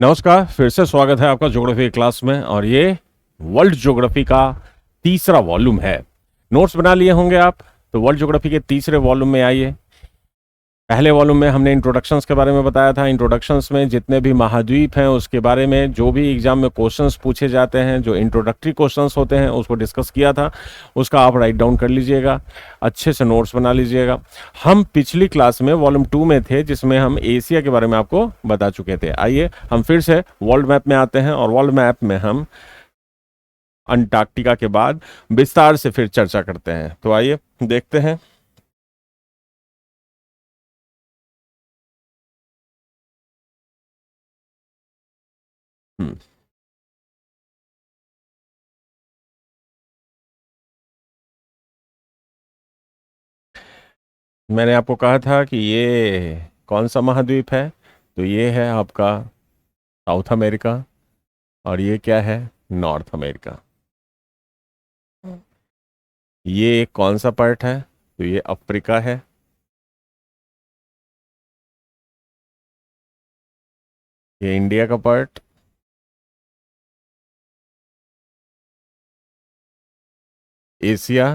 नमस्कार, फिर से स्वागत है आपका ज्योग्राफी क्लास में। और ये वर्ल्ड ज्योग्राफी का तीसरा वॉल्यूम है। नोट्स बना लिए होंगे आप, तो वर्ल्ड ज्योग्राफी के तीसरे वॉल्यूम में आइए। पहले वॉल्यूम में हमने इंट्रोडक्शंस के बारे में बताया था। इंट्रोडक्शंस में जितने भी महाद्वीप हैं उसके बारे में जो भी एग्जाम में क्वेश्चंस पूछे जाते हैं, जो इंट्रोडक्टरी क्वेश्चंस होते हैं, उसको डिस्कस किया था। उसका आप राइट डाउन कर लीजिएगा, अच्छे से नोट्स बना लीजिएगा। हम पिछली क्लास में वॉल्यूम 2 में थे, जिसमें हम एशिया के बारे में आपको बता चुके थे। आइए हम फिर से वर्ल्ड मैप में आते हैं, और वर्ल्ड मैप में हम अंटार्कटिका के बाद विस्तार से फिर चर्चा करते हैं। तो आइए देखते हैं। हम्म, मैंने आपको कहा था कि ये कौन सा महाद्वीप है, तो ये है आपका साउथ अमेरिका। और ये क्या है? North America. ये कौन सा पार्ट है? तो ये अफ्रीका है। ये इंडिया का पार्ट। एशिया,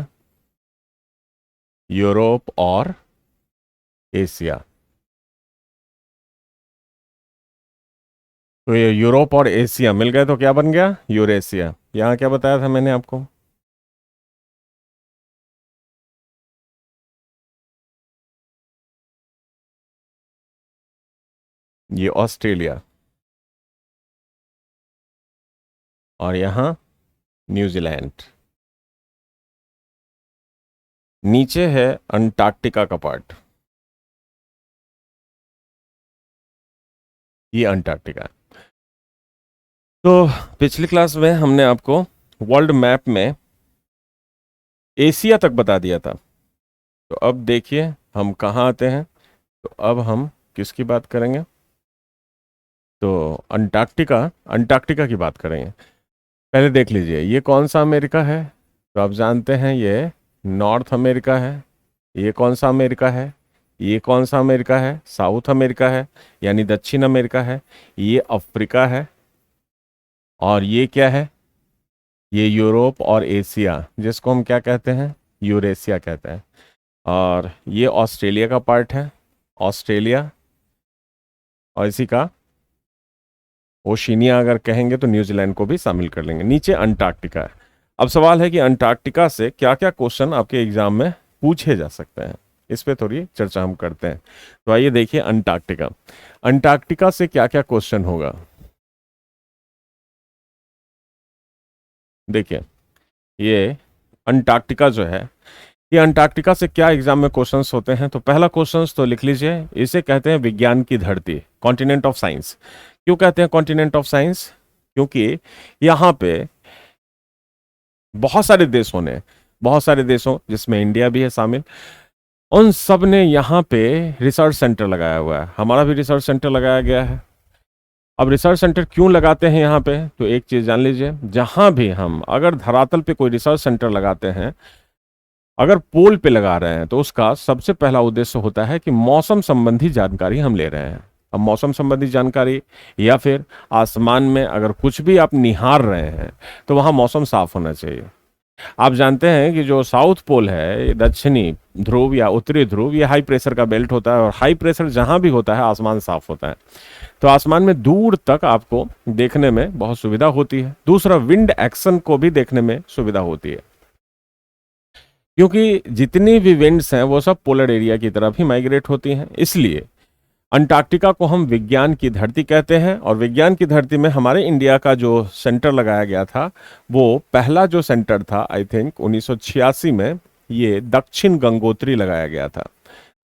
यूरोप और एशिया। तो ये यूरोप और एशिया मिल गए तो क्या बन गया? यूरेशिया। यहाँ क्या बताया था मैंने आपको? ये ऑस्ट्रेलिया। और यहाँ न्यूजीलैंड। नीचे है अंटार्कटिका का पार्ट। ये अंटार्कटिका है। तो पिछली क्लास में हमने आपको वर्ल्ड मैप में एशिया तक बता दिया था। तो अब देखिए हम कहाँ आते हैं। तो अब हम किसकी बात करेंगे? तो अंटार्कटिका, अंटार्कटिका की बात करेंगे। पहले देख लीजिए ये कौन सा अमेरिका है। तो आप जानते हैं ये नॉर्थ अमेरिका है। ये कौन सा अमेरिका है? ये कौन सा अमेरिका है? साउथ अमेरिका है, यानी दक्षिण अमेरिका है। ये अफ्रीका है। और ये क्या है? ये यूरोप और एशिया, जिसको हम क्या कहते हैं? यूरेशिया कहते हैं। और ये ऑस्ट्रेलिया का पार्ट है, ऑस्ट्रेलिया। और इसी का ओशिनिया अगर कहेंगे तो न्यूजीलैंड को भी शामिल कर लेंगे। नीचे अंटार्कटिका है। अब सवाल है कि अंटार्कटिका से क्या क्या क्वेश्चन आपके एग्जाम में पूछे जा सकते हैं, इस पे थोड़ी चर्चा हम करते हैं। तो आइए देखिए अंटार्कटिका। अंटार्कटिका से क्या क्या क्वेश्चन होगा। देखिए ये अंटार्कटिका जो है, ये अंटार्कटिका से क्या एग्जाम में क्वेश्चंस होते हैं। तो पहला क्वेश्चंस तो लिख लीजिए, इसे कहते हैं विज्ञान की धरती, कॉन्टिनेंट ऑफ साइंस। क्यों कहते हैं कॉन्टिनेंट ऑफ साइंस? क्योंकि यहाँ पे बहुत सारे देशों ने, बहुत सारे देशों जिसमें इंडिया भी है शामिल, उन सब ने यहाँ पे रिसर्च सेंटर लगाया हुआ है। हमारा भी रिसर्च सेंटर लगाया गया है। अब रिसर्च सेंटर क्यों लगाते हैं यहाँ पे, तो एक चीज जान लीजिए, जहां भी हम अगर धरातल पे कोई रिसर्च सेंटर लगाते हैं, अगर पोल पे लगा रहे हैं, तो उसका सबसे पहला उद्देश्य होता है कि मौसम संबंधी जानकारी हम ले रहे हैं। अब मौसम संबंधी जानकारी, या फिर आसमान में अगर कुछ भी आप निहार रहे हैं, तो वहां मौसम साफ होना चाहिए। आप जानते हैं कि जो साउथ पोल है, दक्षिणी ध्रुव या उत्तरी ध्रुव, ये हाई प्रेशर का बेल्ट होता है। और हाई प्रेशर जहां भी होता है आसमान साफ होता है। तो आसमान में दूर तक आपको देखने में बहुत सुविधा होती है। दूसरा, विंड एक्शन को भी देखने में सुविधा होती है, क्योंकि जितनी भी विंड्स हैं वो सब पोलर एरिया की तरफ ही माइग्रेट होती हैं। इसलिए अंटार्कटिका को हम विज्ञान की धरती कहते हैं। और विज्ञान की धरती में हमारे इंडिया का जो सेंटर लगाया गया था, वो पहला जो सेंटर था, आई थिंक 1986 में, ये दक्षिण गंगोत्री लगाया गया था।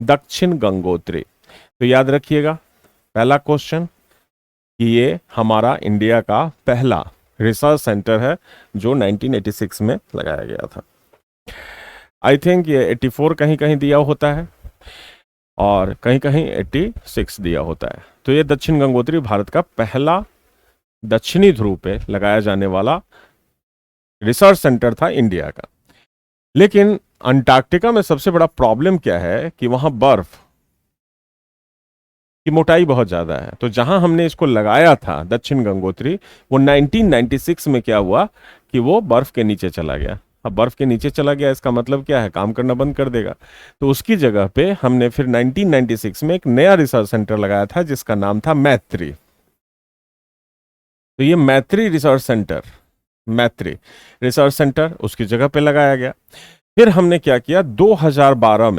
दक्षिण गंगोत्री। तो याद रखिएगा पहला क्वेश्चन कि ये हमारा इंडिया का पहला रिसर्च सेंटर है जो 1986 में लगाया गया था। आई थिंक ये 84 कहीं कहीं दिया होता है, और कहीं कहीं 86 दिया होता है। तो ये दक्षिण गंगोत्री भारत का पहला दक्षिणी ध्रुव पे लगाया जाने वाला रिसर्च सेंटर था इंडिया का। लेकिन अंटार्कटिका में सबसे बड़ा प्रॉब्लम क्या है कि वहां बर्फ कि मोटाई बहुत ज़्यादा है। तो जहां हमने इसको लगाया था दक्षिण गंगोत्री, वो 1996 में क्या हुआ कि वो बर्फ के नीचे चला गया। अब बर्फ के नीचे चला गया इसका मतलब क्या है, काम करना बंद कर देगा। तो उसकी जगह पे हमने फिर 1996 में एक नया रिसर्च सेंटर लगाया था जिसका नाम था मैत्री। तो ये मैत्री रिसर्च सेंटर, मैत्री रिसर्च सेंटर उसकी जगह पे लगाया गया। फिर हमने क्या किया, 2012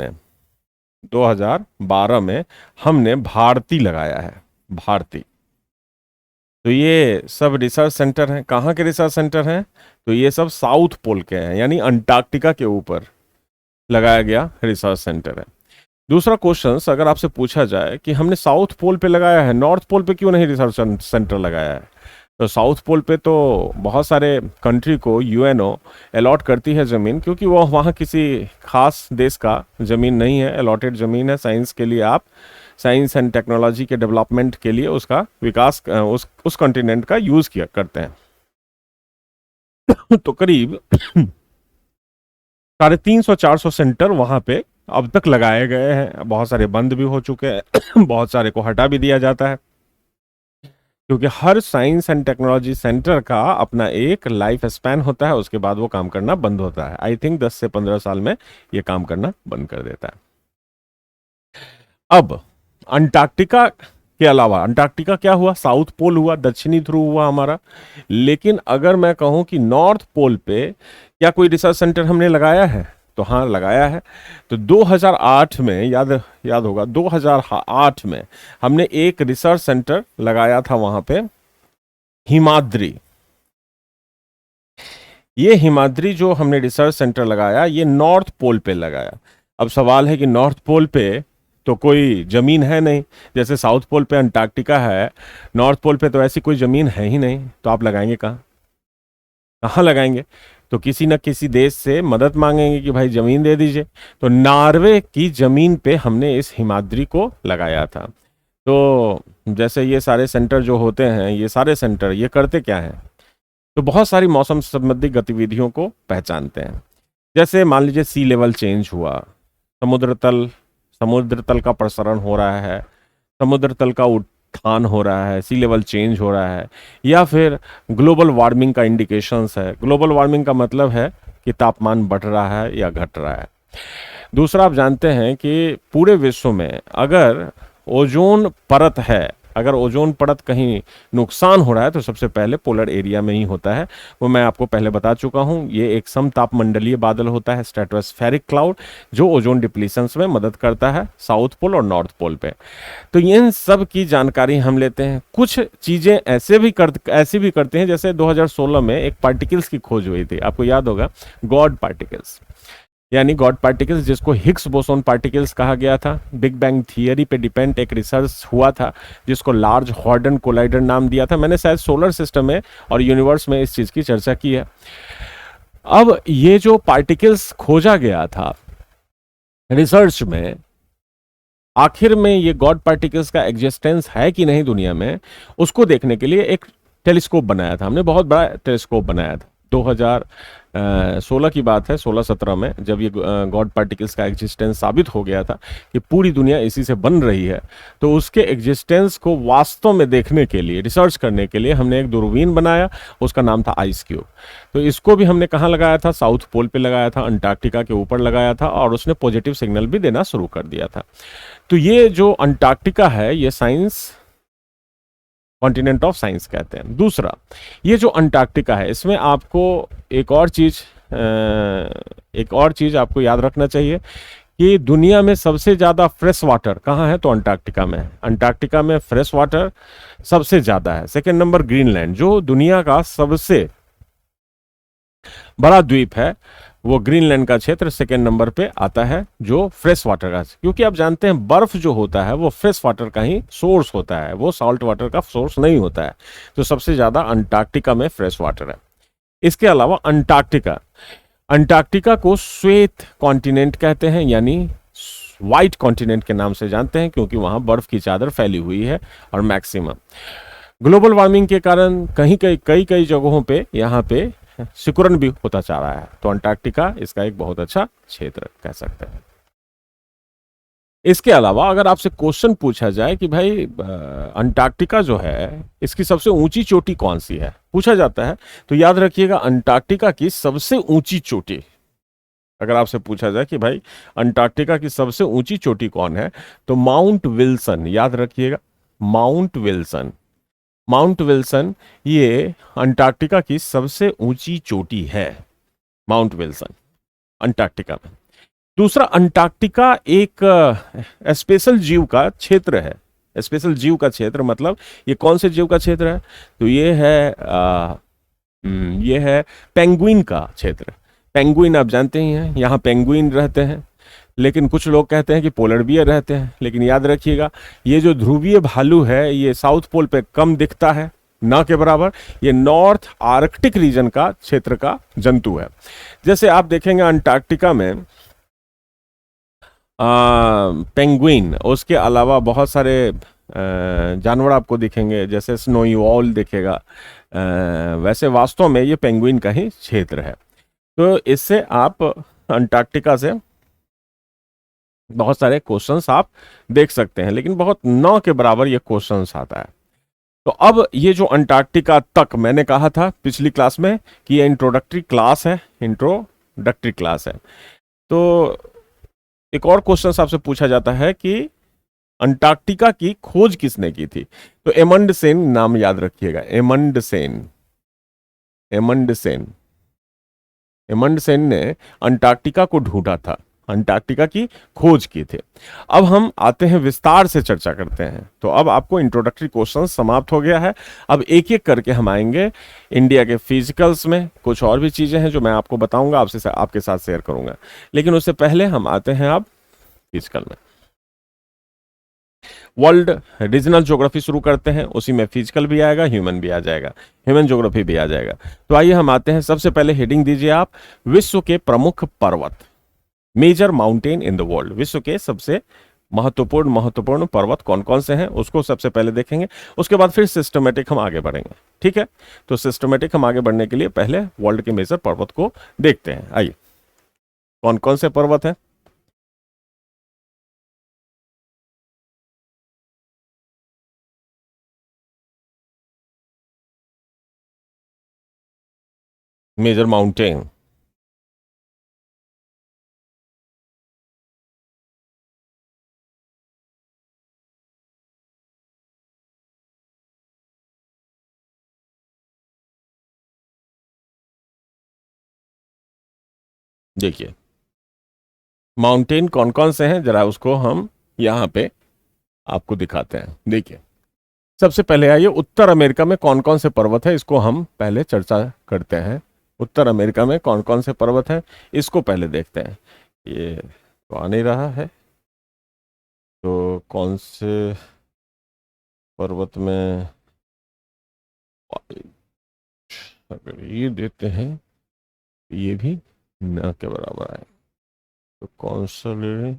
में हमने भारती लगाया है, भारती। तो ये सब रिसर्च सेंटर हैं। कहाँ के रिसर्च सेंटर हैं? तो ये सब साउथ पोल के हैं, यानी अंटार्कटिका के ऊपर लगाया गया रिसर्च सेंटर है। दूसरा क्वेश्चन अगर आपसे पूछा जाए कि हमने साउथ पोल पे लगाया है, नॉर्थ पोल पे क्यों नहीं रिसर्च सेंटर लगाया है? तो साउथ पोल पे तो बहुत सारे कंट्री को यूएनओ अलॉट करती है ज़मीन, क्योंकि वो वहाँ किसी खास देश का ज़मीन नहीं है, अलॉटेड ज़मीन है साइंस के लिए। आप साइंस एंड टेक्नोलॉजी के डेवलपमेंट के लिए उसका विकास उस कॉन्टिनेंट का यूज़ किया करते हैं। तो करीब 350-400 सेंटर वहाँ पे अब तक लगाए गए हैं। बहुत सारे बंद भी हो चुके हैं बहुत सारे को हटा भी दिया जाता है, क्योंकि हर साइंस एंड टेक्नोलॉजी सेंटर का अपना एक लाइफ स्पैन होता है, उसके बाद वो काम करना बंद होता है। आई थिंक 10 से 15 साल में ये काम करना बंद कर देता है। अब अंटार्कटिका के अलावा, अंटार्कटिका क्या हुआ, साउथ पोल हुआ, दक्षिणी ध्रुव हुआ हमारा। लेकिन अगर मैं कहूं कि नॉर्थ पोल पे क्या कोई रिसर्च सेंटर हमने लगाया है, तो हाँ लगाया है। तो 2008 में याद होगा, 2008 में हमने एक रिसर्च सेंटर लगाया था वहां पे, हिमाद्री। ये हिमाद्री जो हमने रिसर्च सेंटर लगाया, ये नॉर्थ पोल पे लगाया। अब सवाल है कि नॉर्थ पोल पे तो कोई जमीन है नहीं, जैसे साउथ पोल पे अंटार्कटिका है, नॉर्थ पोल पे तो ऐसी कोई जमीन है ही नहीं। तो आप लगाएंगे कहाँ, कहाँ लगाएंगे? तो किसी न किसी देश से मदद मांगेंगे कि भाई जमीन दे दीजिए। तो नॉर्वे की जमीन पे हमने इस हिमाद्री को लगाया था। तो जैसे ये सारे सेंटर जो होते हैं, ये सारे सेंटर ये करते क्या हैं, तो बहुत सारी मौसम संबंधी गतिविधियों को पहचानते हैं। जैसे मान लीजिए सी लेवल चेंज हुआ, समुद्र तल समुद्र तल का प्रसरण हो रहा है, समुद्र तल का उत्थान हो रहा है, सी लेवल चेंज हो रहा है, या फिर ग्लोबल वार्मिंग का इंडिकेशंस है। ग्लोबल वार्मिंग का मतलब है कि तापमान बढ़ रहा है या घट रहा है। दूसरा, आप जानते हैं कि पूरे विश्व में अगर ओजोन परत है, अगर ओजोन परत कहीं नुकसान हो रहा है तो सबसे पहले पोलर एरिया में ही होता है। वो मैं आपको पहले बता चुका हूं, ये एक समतापमंडलीय बादल होता है, स्ट्रेटोस्फेरिक क्लाउड, जो ओजोन डिप्लीशंस में मदद करता है साउथ पोल और नॉर्थ पोल पे। तो इन सब की जानकारी हम लेते हैं। कुछ चीजें ऐसे भी करते हैं, जैसे 2016 में एक पार्टिकल्स की खोज हुई थी, आपको याद होगा, गॉड पार्टिकल्स, यानी गॉड पार्टिकल्स, जिसको हिग्स बोसोन पार्टिकल्स कहा गया था। बिग बैंग थियरी पे डिपेंड एक रिसर्च हुआ था जिसको लार्ज हॉर्डन कोलाइडर नाम दिया था। मैंने शायद सोलर सिस्टम में और यूनिवर्स में इस चीज की चर्चा की है। अब ये जो पार्टिकल्स खोजा गया था रिसर्च में, आखिर में ये गॉड पार्टिकल्स का एग्जिस्टेंस है कि नहीं दुनिया में, उसको देखने के लिए एक टेलीस्कोप बनाया था हमने, बहुत बड़ा टेलीस्कोप बनाया था। 2016 की बात है, 16-17 में, जब ये गॉड पार्टिकल्स का एग्जिस्टेंस साबित हो गया था कि पूरी दुनिया इसी से बन रही है। तो उसके एग्जिस्टेंस को वास्तव में देखने के लिए, रिसर्च करने के लिए हमने एक दूरबीन बनाया, उसका नाम था आइस क्यूब। तो इसको भी हमने कहाँ लगाया था, साउथ पोल पे लगाया था, अंटार्कटिका के ऊपर लगाया था, और उसने पॉजिटिव सिग्नल भी देना शुरू कर दिया था। तो ये जो अंटार्कटिका है, ये साइंस कॉन्टिनेंट ऑफ साइंस कहते हैं। दूसरा, ये जो अंटार्कटिका है, इसमें आपको एक और चीज आपको याद रखना चाहिए कि दुनिया में सबसे ज्यादा फ्रेश वाटर कहाँ है, तो अंटार्कटिका में है। अंटार्कटिका में फ्रेश वाटर सबसे ज्यादा है। सेकेंड नंबर ग्रीनलैंड, जो दुनिया का सबसे बड़ा द्वीप है, वो ग्रीनलैंड का क्षेत्र सेकेंड नंबर पे आता है, जो फ्रेश वाटर का, क्योंकि आप जानते हैं बर्फ जो होता है वो फ्रेश वाटर का ही सोर्स होता है, वो सॉल्ट वाटर का सोर्स नहीं होता है। तो सबसे ज्यादा अंटार्कटिका में फ्रेश वाटर है। इसके अलावा अंटार्कटिका को श्वेत कॉन्टिनेंट कहते हैं, यानी व्हाइट कॉन्टिनेंट के नाम से जानते हैं, क्योंकि वहां बर्फ की चादर फैली हुई है। और मैक्सिमम ग्लोबल वार्मिंग के कारण कई जगहों पे यहाँ पे सिकुड़न भी होता जा रहा है। तो अंटार्कटिका इसका एक बहुत अच्छा क्षेत्र कह सकते हैं। इसके अलावा अगर आपसे क्वेश्चन पूछा जाए कि भाई अंटार्कटिका जो है इसकी सबसे ऊंची चोटी कौन सी है, पूछा जाता है, तो याद रखिएगा अंटार्कटिका की सबसे ऊंची चोटी, अगर आपसे पूछा जाए कि भाई अंटार्कटिका की सबसे ऊंची चोटी कौन है, तो माउंट विल्सन, याद रखिएगा, माउंट विल्सन। माउंट विल्सन ये अंटार्कटिका की सबसे ऊंची चोटी है, माउंट विल्सन अंटार्कटिका में। दूसरा, अंटार्कटिका एक स्पेशल जीव का क्षेत्र है। स्पेशल जीव का क्षेत्र मतलब ये कौन से जीव का क्षेत्र है, तो ये है पेंगुइन का क्षेत्र। पेंगुइन आप जानते ही हैं, यहाँ पेंगुइन रहते हैं, लेकिन कुछ लोग कहते हैं कि पोलर बियर रहते हैं, लेकिन याद रखिएगा ये जो ध्रुवीय भालू है ये साउथ पोल पे कम दिखता है, ना के बराबर ये नॉर्थ आर्कटिक रीजन का क्षेत्र का जंतु है। जैसे आप देखेंगे अंटार्कटिका में पेंगुइन, उसके अलावा बहुत सारे जानवर आपको दिखेंगे, जैसे स्नोई वॉल दिखेगा। वैसे वास्तव में ये पेंगुइन का ही क्षेत्र है। तो इससे आप अंटार्कटिका से बहुत सारे क्वेश्चंस आप देख सकते हैं, लेकिन बहुत नौ के बराबर ये क्वेश्चंस आता है। तो अब ये जो अंटार्कटिका तक मैंने कहा था पिछली क्लास में कि ये इंट्रोडक्टरी क्लास है, इंट्रोडक्टरी क्लास है। तो एक और क्वेश्चन आपसे पूछा जाता है कि अंटार्कटिका की खोज किसने की थी, तो एमंडसेन नाम याद रखिएगा, एमंडसेन। एमंडसेन एमंडसेन ने अंटार्कटिका को ढूंढा था, अंटार्कटिका की खोज की थी। अब हम आते हैं विस्तार से चर्चा करते हैं। तो अब आपको इंट्रोडक्टरी क्वेश्चन समाप्त हो गया है। अब एक एक करके हम आएंगे इंडिया के फिजिकल्स में, कुछ और भी चीजें हैं जो मैं आपको बताऊंगा, आपके साथ शेयर करूंगा, लेकिन उससे पहले हम आते हैं अब फिजिकल में। वर्ल्ड रीजनल ज्योग्राफी शुरू करते हैं, उसी में फिजिकल भी आएगा, ह्यूमन भी आ जाएगा, ह्यूमन ज्योग्राफी भी आ जाएगा। तो आइए हम आते हैं, सबसे पहले हेडिंग दीजिए आप, विश्व के प्रमुख पर्वत, major mountain in the world. विश्व के सबसे महत्वपूर्ण पर्वत कौन कौन से हैं उसको सबसे पहले देखेंगे, उसके बाद फिर सिस्टमेटिक हम आगे बढ़ेंगे, ठीक है। तो सिस्टमेटिक हम आगे बढ़ने के लिए पहले वर्ल्ड के मेजर पर्वत को देखते हैं। आइए, कौन कौन से पर्वत हैं। मेजर माउंटेन, देखिए माउंटेन कौन कौन से हैं जरा उसको हम यहां पे आपको दिखाते हैं। देखिए सबसे पहले आइए, उत्तर अमेरिका में कौन कौन से पर्वत है इसको हम पहले चर्चा करते हैं। उत्तर अमेरिका में कौन कौन से पर्वत हैं इसको पहले देखते हैं। ये तो आ नहीं रहा है, तो कौन से पर्वत में, अगर ये देते हैं ये भी न के बराबर आए, तो कौन सा ले लें,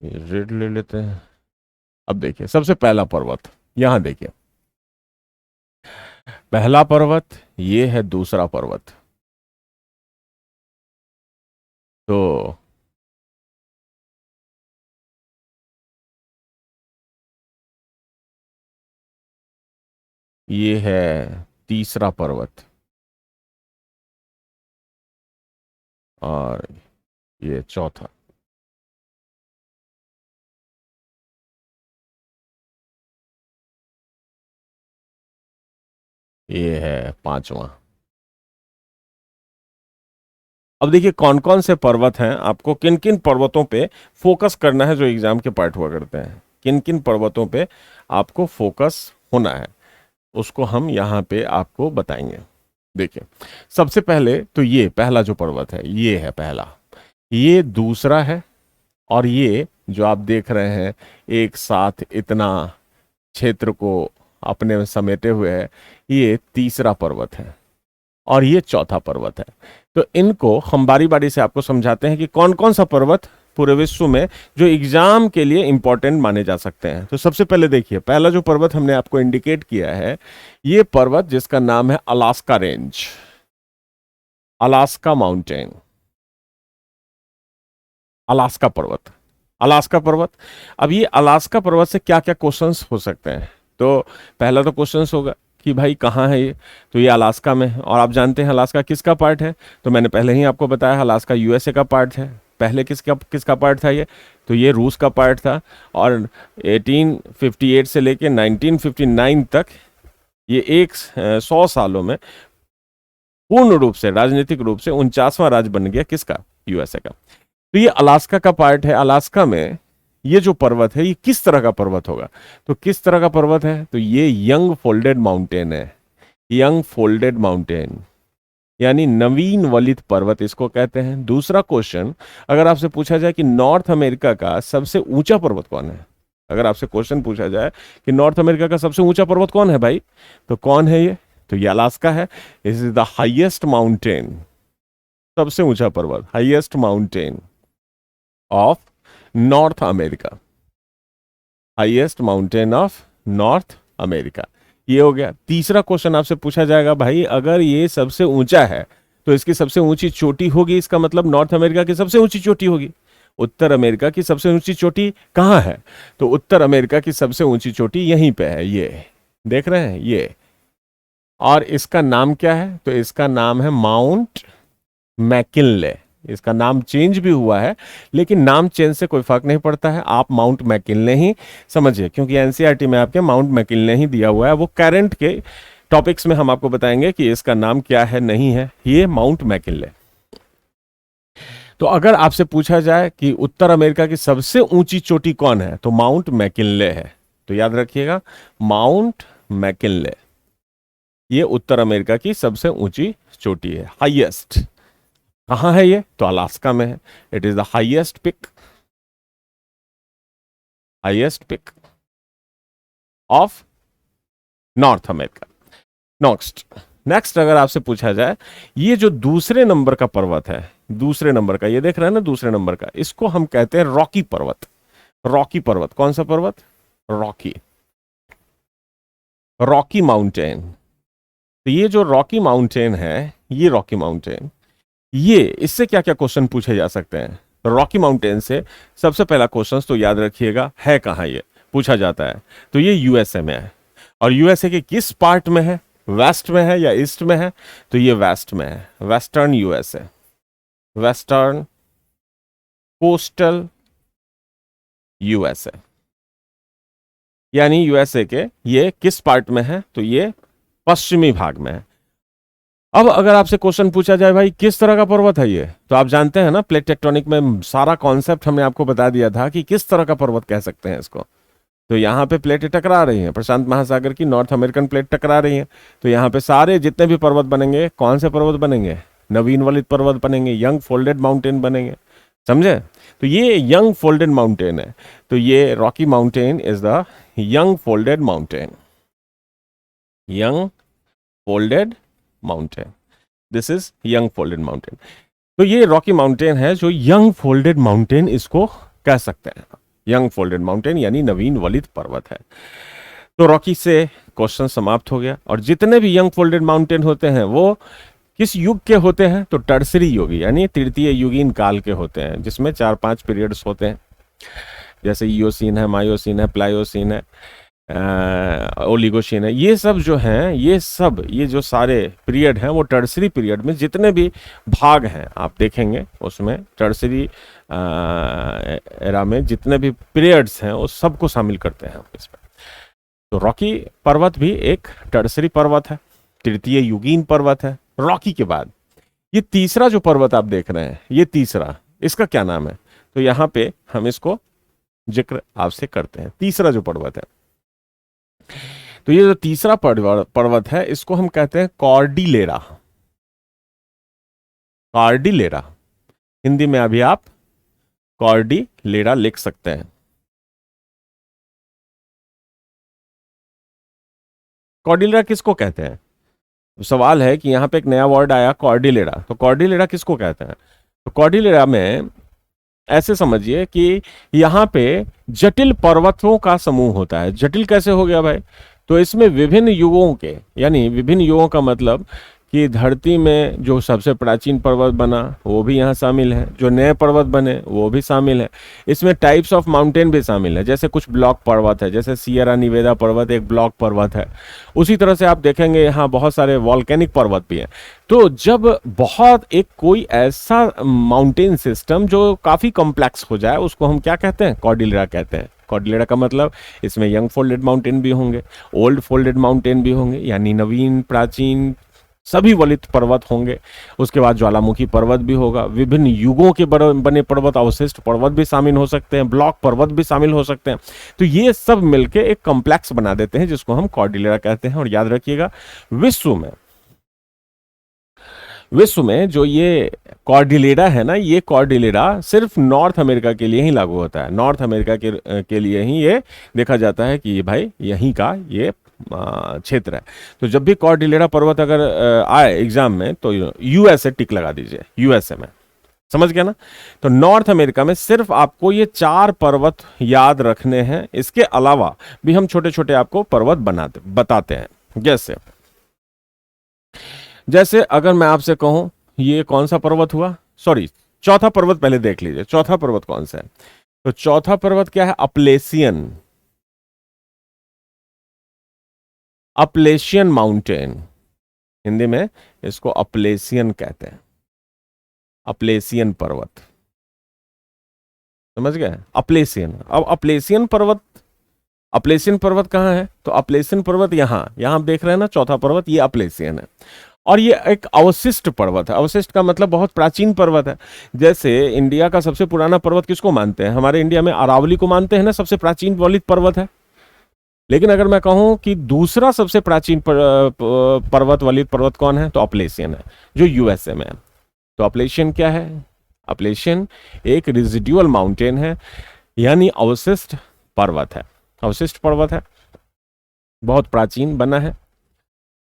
ये रेड ले लेते हैं। अब देखिए सबसे पहला पर्वत यहां देखिए, पहला पर्वत ये है, दूसरा पर्वत, तो ये है तीसरा पर्वत, और ये चौथा, ये है पांचवा। अब देखिए कौन कौन से पर्वत हैं, आपको किन किन पर्वतों पे फोकस करना है, जो एग्जाम के पार्ट हुआ करते हैं, किन किन पर्वतों पे आपको फोकस होना है उसको हम यहाँ पे आपको बताएंगे। देखिए सबसे पहले तो ये पहला जो पर्वत है ये है पहला, ये दूसरा है, और ये जो आप देख रहे हैं एक साथ इतना क्षेत्र को अपने में समेटे हुए है, ये तीसरा पर्वत है, और ये चौथा पर्वत है। तो इनको हम बारी बारी से आपको समझाते हैं कि कौन कौन सा पर्वत पूरे विश्व में जो एग्जाम के लिए इंपॉर्टेंट माने जा सकते हैं। तो सबसे पहले देखिए पहला जो पर्वत हमने आपको इंडिकेट किया है, ये पर्वत जिसका नाम है Alaska range, Alaska mountain, Alaska पर्वत, अलास्का पर्वत। अब ये अलास्का पर्वत से क्या क्या क्वेश्चंस हो सकते हैं? तो पहला तो क्वेश्चंस होगा कि भाई कहाँ है ये? तो ये अलास्का में है, और आप जानते हैं अलास्का किसका पार्ट है? तो मैंने पहले ही आपको बताया अलास्का यूएसए का पार्ट है। पहले किसका किसका पार्ट था ये? तो ये रूस का पार्ट था, और 1858 से लेके 1959 तक ये 100 सालों में पूर्ण रूप से राजनीतिक रूप से 49वां राज्य बन गया किसका? यूएसए का। तो ये अलास्का का पार्ट है। अलास्का में ये जो पर्वत है ये किस तरह का पर्वत होगा? तो किस तरह का पर्वत है? तो ये यंग फोल्डेड माउंटेन है। यंग फोल्डेड माउंटेन यानी नवीन वलित पर्वत इसको कहते हैं। दूसरा क्वेश्चन, अगर आपसे पूछा जाए कि नॉर्थ अमेरिका का सबसे ऊंचा पर्वत कौन है, अगर आपसे क्वेश्चन पूछा जाए कि नॉर्थ अमेरिका का सबसे ऊंचा पर्वत कौन है भाई, तो कौन है ये? तो ये अलास्का है। This is the highest mountain, सबसे ऊंचा पर्वत, highest mountain of North America, highest mountain of North America. ये हो गया। तीसरा क्वेश्चन आपसे पूछा जाएगा भाई अगर ये सबसे ऊंचा है तो इसकी सबसे ऊंची चोटी होगी, इसका मतलब नॉर्थ अमेरिका की सबसे ऊंची चोटी होगी। उत्तर अमेरिका की सबसे ऊंची चोटी कहाँ है? तो उत्तर अमेरिका की सबसे ऊंची चोटी यहीं पे है, ये देख रहे हैं ये। और इसका नाम क्या है? तो इसका नाम है माउंट मैकिनले। इसका नाम चेंज भी हुआ है, लेकिन नाम चेंज से कोई फर्क नहीं पड़ता है, आप माउंट मैकिनले ही समझिए, क्योंकि एनसीईआरटी में आपके माउंट मैकिनले ही दिया हुआ है। वो करंट के टॉपिक्स में हम आपको बताएंगे कि इसका नाम क्या है, नहीं है, ये माउंट मैकिनले। तो अगर आपसे पूछा जाए कि उत्तर अमेरिका की सबसे ऊंची चोटी कौन है, तो माउंट मैकिनले है। तो याद रखिएगा, माउंट मैकिनले ये उत्तर अमेरिका की सबसे ऊंची चोटी है, हाईएस्ट। कहां है ये? तो अलास्का में है। It is the highest peak, highest peak of North America. Next अगर आपसे पूछा जाए ये जो दूसरे नंबर का पर्वत है, दूसरे नंबर का, ये देख रहे हैं ना दूसरे नंबर का, इसको हम कहते हैं रॉकी पर्वत। रॉकी पर्वत, कौन सा पर्वत? Rocky, Rocky mountain. तो ये जो रॉकी माउंटेन है, ये रॉकी माउंटेन, ये इससे क्या क्या क्वेश्चन पूछे जा सकते हैं? रॉकी माउंटेन से सबसे पहला क्वेश्चन तो याद रखिएगा, है कहां ये पूछा जाता है। तो ये यूएसए में है, और यूएसए के किस पार्ट में है? वेस्ट में है या ईस्ट में है? तो ये वेस्ट में है, western USA, western coastal USA. यानी यूएसए के ये किस पार्ट में है? तो ये पश्चिमी भाग में है। अब अगर आपसे क्वेश्चन पूछा जाए भाई किस तरह का पर्वत है ये, तो आप जानते हैं ना प्लेट टेक्टोनिक में सारा कॉन्सेप्ट हमने आपको बता दिया था कि किस तरह का पर्वत कह सकते हैं इसको। तो यहाँ पे प्लेटें टकरा रही हैं, प्रशांत महासागर की नॉर्थ अमेरिकन प्लेट टकरा रही है, तो यहाँ पे सारे जितने भी पर्वत बनेंगे, कौन से पर्वत बनेंगे? नवीन वलित पर्वत बनेंगे, यंग फोल्डेड माउंटेन बनेंगे, समझे? तो ये यंग फोल्डेड माउंटेन है। तो ये Rocky mountain is the young folded mountain, young folded mountain, this is young folded mountain. तो ये रॉकी माउंटेन है जो यंग फोल्डेड माउंटेन इसको कह सकते हैं। यंग फोल्डेड माउंटेन यानी नवीन वलित पर्वत है। तो रॉकी से क्वेश्चन समाप्त हो गया। और जितने भी यंग फोल्डेड माउंटेन होते हैं वो किस युग के होते हैं? तो टर्सरी युग यानी तृतीय युगीन काल के होते हैं, जिसमें 4-5 पीरियड्स होते हैं, जैसे ईओसीन है, मायोसीन है, प्लायोसीन है, ओलिगोशीन है। ये सब जो हैं, ये जो सारे पीरियड हैं वो टर्सरी पीरियड में जितने भी भाग हैं आप देखेंगे उसमें टर्सरी एरा में जितने भी पीरियड्स हैं वो सबको शामिल करते हैं इसमें। तो रॉकी पर्वत भी एक टर्सरी पर्वत है, तृतीय युगीन पर्वत है। रॉकी के बाद ये तीसरा जो पर्वत आप देख रहे हैं, ये तीसरा, इसका क्या नाम है? तो यहां पे हम इसको जिक्र आपसे करते हैं। तीसरा जो पर्वत है, तो ये जो तीसरा पर्वत है इसको हम कहते हैं कॉर्डिलेरा। कॉर्डिलेरा, हिंदी में अभी आप कॉर्डिलेरा लिख सकते हैं। कॉर्डिलेरा किसको कहते हैं? सवाल है कि यहां पे एक नया वर्ड आया कॉर्डिलेरा, तो कॉर्डिलेरा किसको कहते हैं? तो कॉर्डिलेरा में ऐसे समझिए कि यहां पे जटिल पर्वतों का समूह होता है। जटिल कैसे हो गया भाई? तो इसमें विभिन्न युगों के, यानी विभिन्न युगों का मतलब कि धरती में जो सबसे प्राचीन पर्वत बना वो भी यहाँ शामिल है, जो नए पर्वत बने वो भी शामिल है। इसमें टाइप्स ऑफ माउंटेन भी शामिल है, जैसे कुछ ब्लॉक पर्वत है, जैसे सियरा निवेदा पर्वत एक ब्लॉक पर्वत है। उसी तरह से आप देखेंगे यहाँ बहुत सारे वॉल्केनिक पर्वत भी हैं। तो जब बहुत एक कोई ऐसा माउंटेन सिस्टम जो काफ़ी कॉम्प्लेक्स हो जाए उसको हम क्या कहते हैं, कॉर्डिलेरा कहते हैं। कॉर्डिलेरा का मतलब इसमें यंग फोल्डेड माउंटेन भी होंगे, ओल्ड फोल्डेड माउंटेन भी होंगे, यानी नवीन प्राचीन सभी वलित पर्वत होंगे। उसके बाद ज्वालामुखी पर्वत भी होगा, विभिन्न युगों के बने पर्वत, अवशिष्ट पर्वत भी शामिल हो सकते हैं, ब्लॉक पर्वत भी शामिल हो सकते हैं। तो ये सब मिलके एक कॉम्प्लेक्स बना देते हैं जिसको हम कॉर्डिलेरा कहते हैं। और याद रखिएगा, विश्व में जो ये कॉर्डिलेरा है ना, ये कॉर्डिलेरा सिर्फ नॉर्थ अमेरिका के लिए ही लागू होता है। नॉर्थ अमेरिका के लिए ही ये देखा जाता है कि ये भाई यहीं का ये क्षेत्र है। तो जब भी कॉर्डिलेरा पर्वत अगर आए एग्जाम में तो यूएसए टिक लगा दीजिए, यूएसए में, समझ गया ना। तो नॉर्थ अमेरिका में सिर्फ आपको ये 4 पर्वत याद रखने हैं, इसके अलावा भी हम छोटे छोटे आपको पर्वत बताते हैं। जैसे अगर मैं आपसे कहूं ये कौन सा पर्वत हुआ, सॉरी चौथा पर्वत पहले देख लीजिए, चौथा पर्वत कौन सा है। तो चौथा पर्वत क्या है, अपलेशियन, अपलेशियन माउंटेन, हिंदी में इसको अपलेशियन कहते हैं, अपलेशियन पर्वत, समझ गए, अपलेशियन। अब अपलेशियन पर्वत कहाँ है, तो अपलेशियन पर्वत यहां यहां आप देख रहे हैं ना, चौथा पर्वत ये अपलेशियन है। और ये एक अवशिष्ट पर्वत है। अवशिष्ट का मतलब बहुत प्राचीन पर्वत है। जैसे इंडिया का सबसे पुराना पर्वत किसको मानते हैं, हमारे इंडिया में अरावली को मानते हैं ना, सबसे प्राचीन वलित पर्वत है। लेकिन अगर मैं कहूं कि दूसरा सबसे प्राचीन पर्वत वलित पर्वत कौन है, तो अपलेशियन है, जो यूएसए में है। तो अपलेशियन क्या है, अपलेशियन एक रिजिड्यूअल माउंटेन है, यानी अवशिष्ट पर्वत है, अवशिष्ट पर्वत है, बहुत प्राचीन बना है।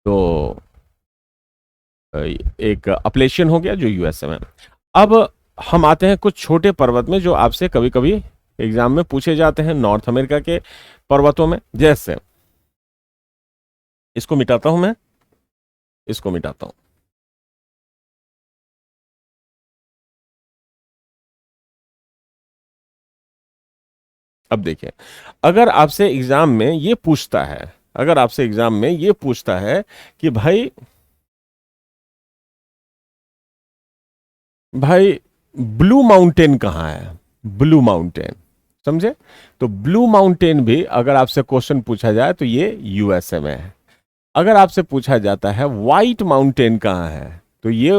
तो एक अपलेशियन हो गया जो यूएसए में। अब हम आते हैं कुछ छोटे पर्वत में जो आपसे कभी कभी एग्जाम में पूछे जाते हैं, नॉर्थ अमेरिका के पर्वतों में। जैसे इसको मिटाता हूं मैं, इसको मिटाता हूं। अब देखिए, अगर आपसे एग्जाम में ये पूछता है, अगर आपसे एग्जाम में ये पूछता है कि भाई ब्लू माउंटेन कहाँ है, ब्लू माउंटेन, समझे। तो ब्लू माउंटेन भी अगर आपसे क्वेश्चन पूछा जाए तो ये यूएसए में है। अगर आपसे पूछा जाता है व्हाइट माउंटेन कहाँ है, तो ये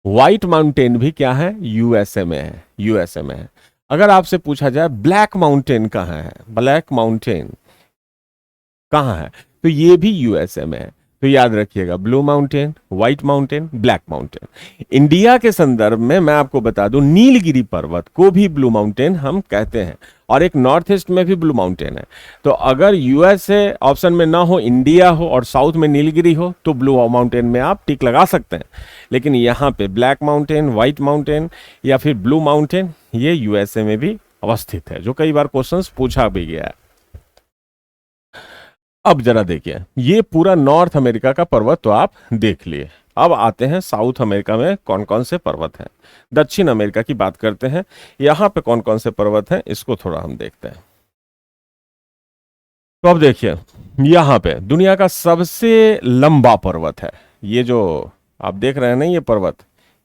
व्हाइट माउंटेन भी क्या है, यूएसए में है, यूएसए में है। अगर आपसे पूछा जाए ब्लैक माउंटेन कहाँ है, ब्लैक माउंटेन कहाँ है, तो ये भी यूएसए में है। तो याद रखिएगा, blue mountain, white mountain, black mountain. India के संदर्भ में मैं आपको बता दूं, नीलगिरी पर्वत को भी ब्लू माउंटेन हम कहते हैं, और एक नॉर्थ ईस्ट में भी ब्लू माउंटेन है। तो अगर यूएसए ऑप्शन में ना हो, इंडिया हो और साउथ में नीलगिरी हो, तो ब्लू माउंटेन में आप टिक लगा सकते हैं। लेकिन यहाँ पे ब्लैक माउंटेन, व्हाइट माउंटेन या फिर ब्लू माउंटेन, ये यूएसए में भी अवस्थित है, जो कई बार क्वेश्चन पूछा भी गया है। अब जरा देखिए, ये पूरा नॉर्थ अमेरिका का पर्वत तो आप देख लिए। अब आते हैं साउथ अमेरिका में कौन कौन से पर्वत हैं। दक्षिण अमेरिका की बात करते हैं, यहां पे कौन कौन से पर्वत हैं, इसको थोड़ा हम देखते हैं। तो अब देखिए, यहां पे दुनिया का सबसे लंबा पर्वत है, ये जो आप देख रहे हैं ना, ये पर्वत,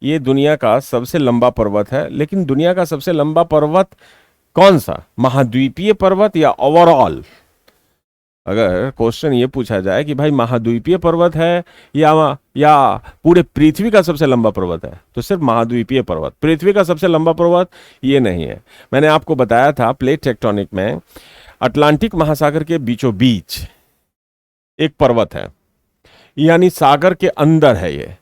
ये दुनिया का सबसे लंबा पर्वत है। लेकिन दुनिया का सबसे लंबा पर्वत कौन सा, महाद्वीपीय पर्वत या ओवरऑल। अगर क्वेश्चन ये पूछा जाए कि भाई महाद्वीपीय पर्वत है या पूरे पृथ्वी का सबसे लंबा पर्वत है, तो सिर्फ महाद्वीपीय पर्वत, पृथ्वी का सबसे लंबा पर्वत ये नहीं है। मैंने आपको बताया था प्लेट टेक्टोनिक में अटलांटिक महासागर के बीचों बीच एक पर्वत है, यानी सागर के अंदर है ये।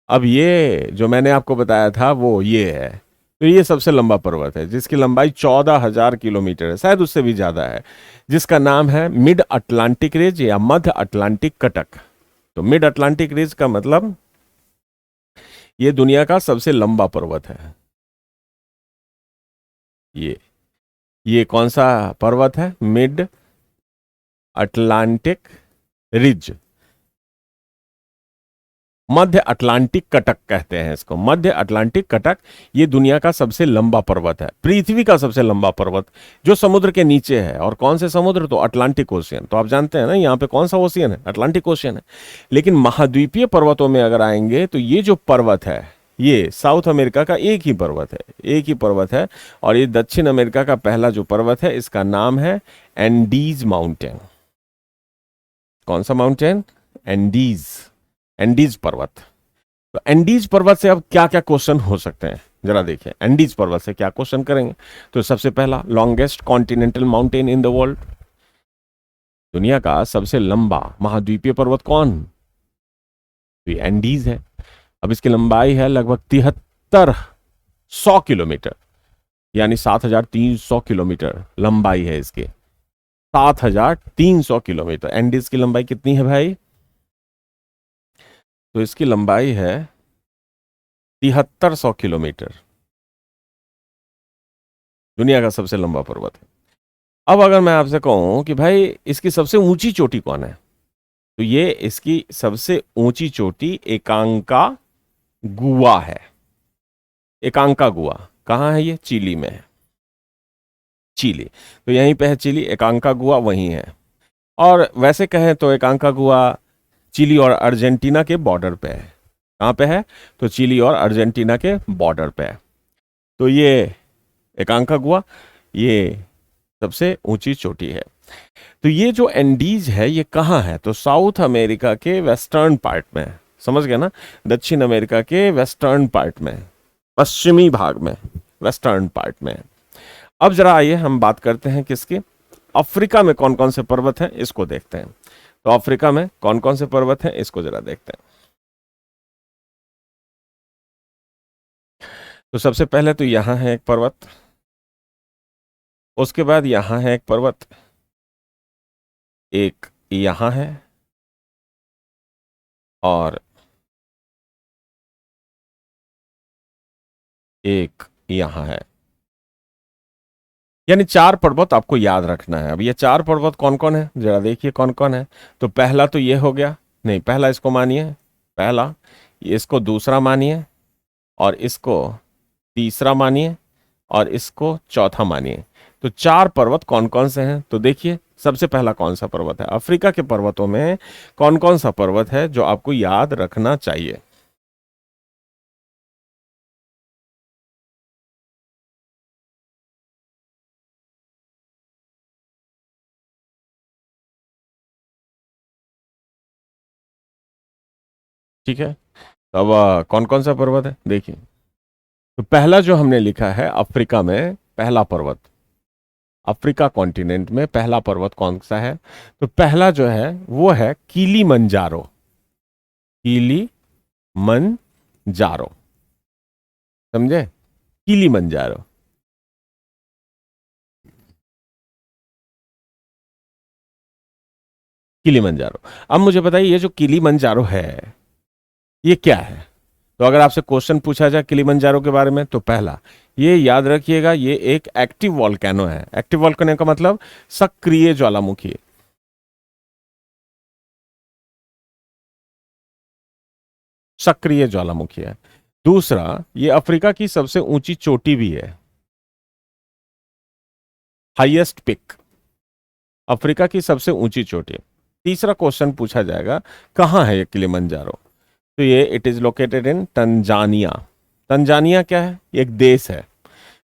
अब ये जो मैंने आपको बताया था वो ये है। तो ये सबसे लंबा पर्वत है जिसकी लंबाई 14,000 किलोमीटर है, शायद उससे भी ज्यादा है, जिसका नाम है मिड अटलांटिक रेंज या मध्य अटलांटिक कटक। तो मिड अटलांटिक रेंज का मतलब ये दुनिया का सबसे लंबा पर्वत है। ये ये कौन सा पर्वत है, मिड अटलांटिक रिज, मध्य अटलांटिक कटक कहते हैं इसको, मध्य अटलांटिक कटक। ये दुनिया का सबसे लंबा पर्वत है, पृथ्वी का सबसे लंबा पर्वत जो समुद्र के नीचे है। और कौन से समुद्र? तो अटलांटिक ओशियन। तो आप जानते हैं ना यहाँ पे कौन सा ओशियन है? अटलांटिक ओशियन है। लेकिन महाद्वीपीय पर्वतों में अगर आएंगे तो ये जो पर्वत है ये साउथ अमेरिका का एक ही पर्वत है, एक ही पर्वत है। और ये दक्षिण अमेरिका का पहला जो पर्वत है इसका नाम है एंडीज माउंटेन। कौन सा माउंटेन? एंडीज, एंडीज पर्वत। तो एंडीज पर्वत से अब क्या क्या क्वेश्चन हो सकते हैं जरा देखिए। एंडीज पर्वत से क्या क्वेश्चन करेंगे? तो सबसे पहला, longest continental mountain in the world. दुनिया का सबसे लंबा महाद्वीपीय पर्वत कौन? तो ये एंडीज है। अब इसकी लंबाई है लगभग 7300 किलोमीटर, यानी 7300 किलोमीटर लंबाई है इसकी। 7300 किलोमीटर। एंडीज की लंबाई कितनी है भाई? तो इसकी लंबाई है 7300 किलोमीटर। दुनिया का सबसे लंबा पर्वत है। अब अगर मैं आपसे कहूं कि भाई इसकी सबसे ऊंची चोटी कौन है, तो ये इसकी सबसे ऊंची चोटी एकांका गुआ है। एकांका गुआ कहाँ है? ये चिली में है, चिली। तो यहीं पे है चिली, एकांका गुआ वहीं है। और वैसे कहें तो एकांका गुआ चिली और अर्जेंटीना के बॉर्डर पे है। कहाँ पे है? तो चिली और अर्जेंटीना के बॉर्डर पे है। तो ये एकांका गुआ ये सबसे ऊंची चोटी है। तो ये जो एंडीज है ये कहाँ है? तो साउथ अमेरिका के वेस्टर्न पार्ट में है। समझ गए ना? दक्षिण अमेरिका के वेस्टर्न पार्ट में, पश्चिमी भाग में, वेस्टर्न पार्ट में। अब जरा आइए हम बात करते हैं किसकी? अफ्रीका में कौन कौन से पर्वत हैं इसको देखते हैं। तो अफ्रीका में कौन कौन से पर्वत हैं इसको जरा देखते हैं। तो सबसे पहले तो यहां है एक पर्वत, उसके बाद यहां है एक पर्वत, एक यहां है, और एक यहां है। यानी 4 पर्वत आपको याद रखना है। अब ये 4 पर्वत कौन कौन है जरा देखिए कौन कौन है। तो पहला तो ये हो गया, नहीं पहला इसको मानिए, पहला, इसको दूसरा मानिए, और इसको तीसरा मानिए, और इसको चौथा मानिए। तो 4 पर्वत कौन कौन से हैं? तो देखिए सबसे पहला कौन सा पर्वत है? अफ्रीका के पर्वतों में कौन कौन सा पर्वत है जो आपको याद रखना चाहिए? ठीक है, तो अब कौन कौन सा पर्वत है देखिए। तो पहला जो हमने लिखा है अफ्रीका में पहला पर्वत, अफ्रीका कॉन्टिनेंट में पहला पर्वत कौन सा है? तो पहला जो है वो है किलीमंजारो। किलीमंजारो, समझे? किलीमंजारो। किलीमंजारो। अब मुझे बताइए ये जो किलीमंजारो है ये क्या है? तो अगर आपसे क्वेश्चन पूछा जाए किलीमंजारो के बारे में तो पहला ये याद रखिएगा, ये एक एक्टिव वॉल्केनो है। एक्टिव वॉल्केनो का मतलब सक्रिय ज्वालामुखी। सक्रिय ज्वालामुखी है। दूसरा, ये अफ्रीका की सबसे ऊंची चोटी भी है, हाईएस्ट पिक, अफ्रीका की सबसे ऊंची चोटी। तीसरा क्वेश्चन पूछा जाएगा कहां है ये किलीमंजारो? तो ये it is located in Tanzania. Tanzania क्या है? ये एक देश है।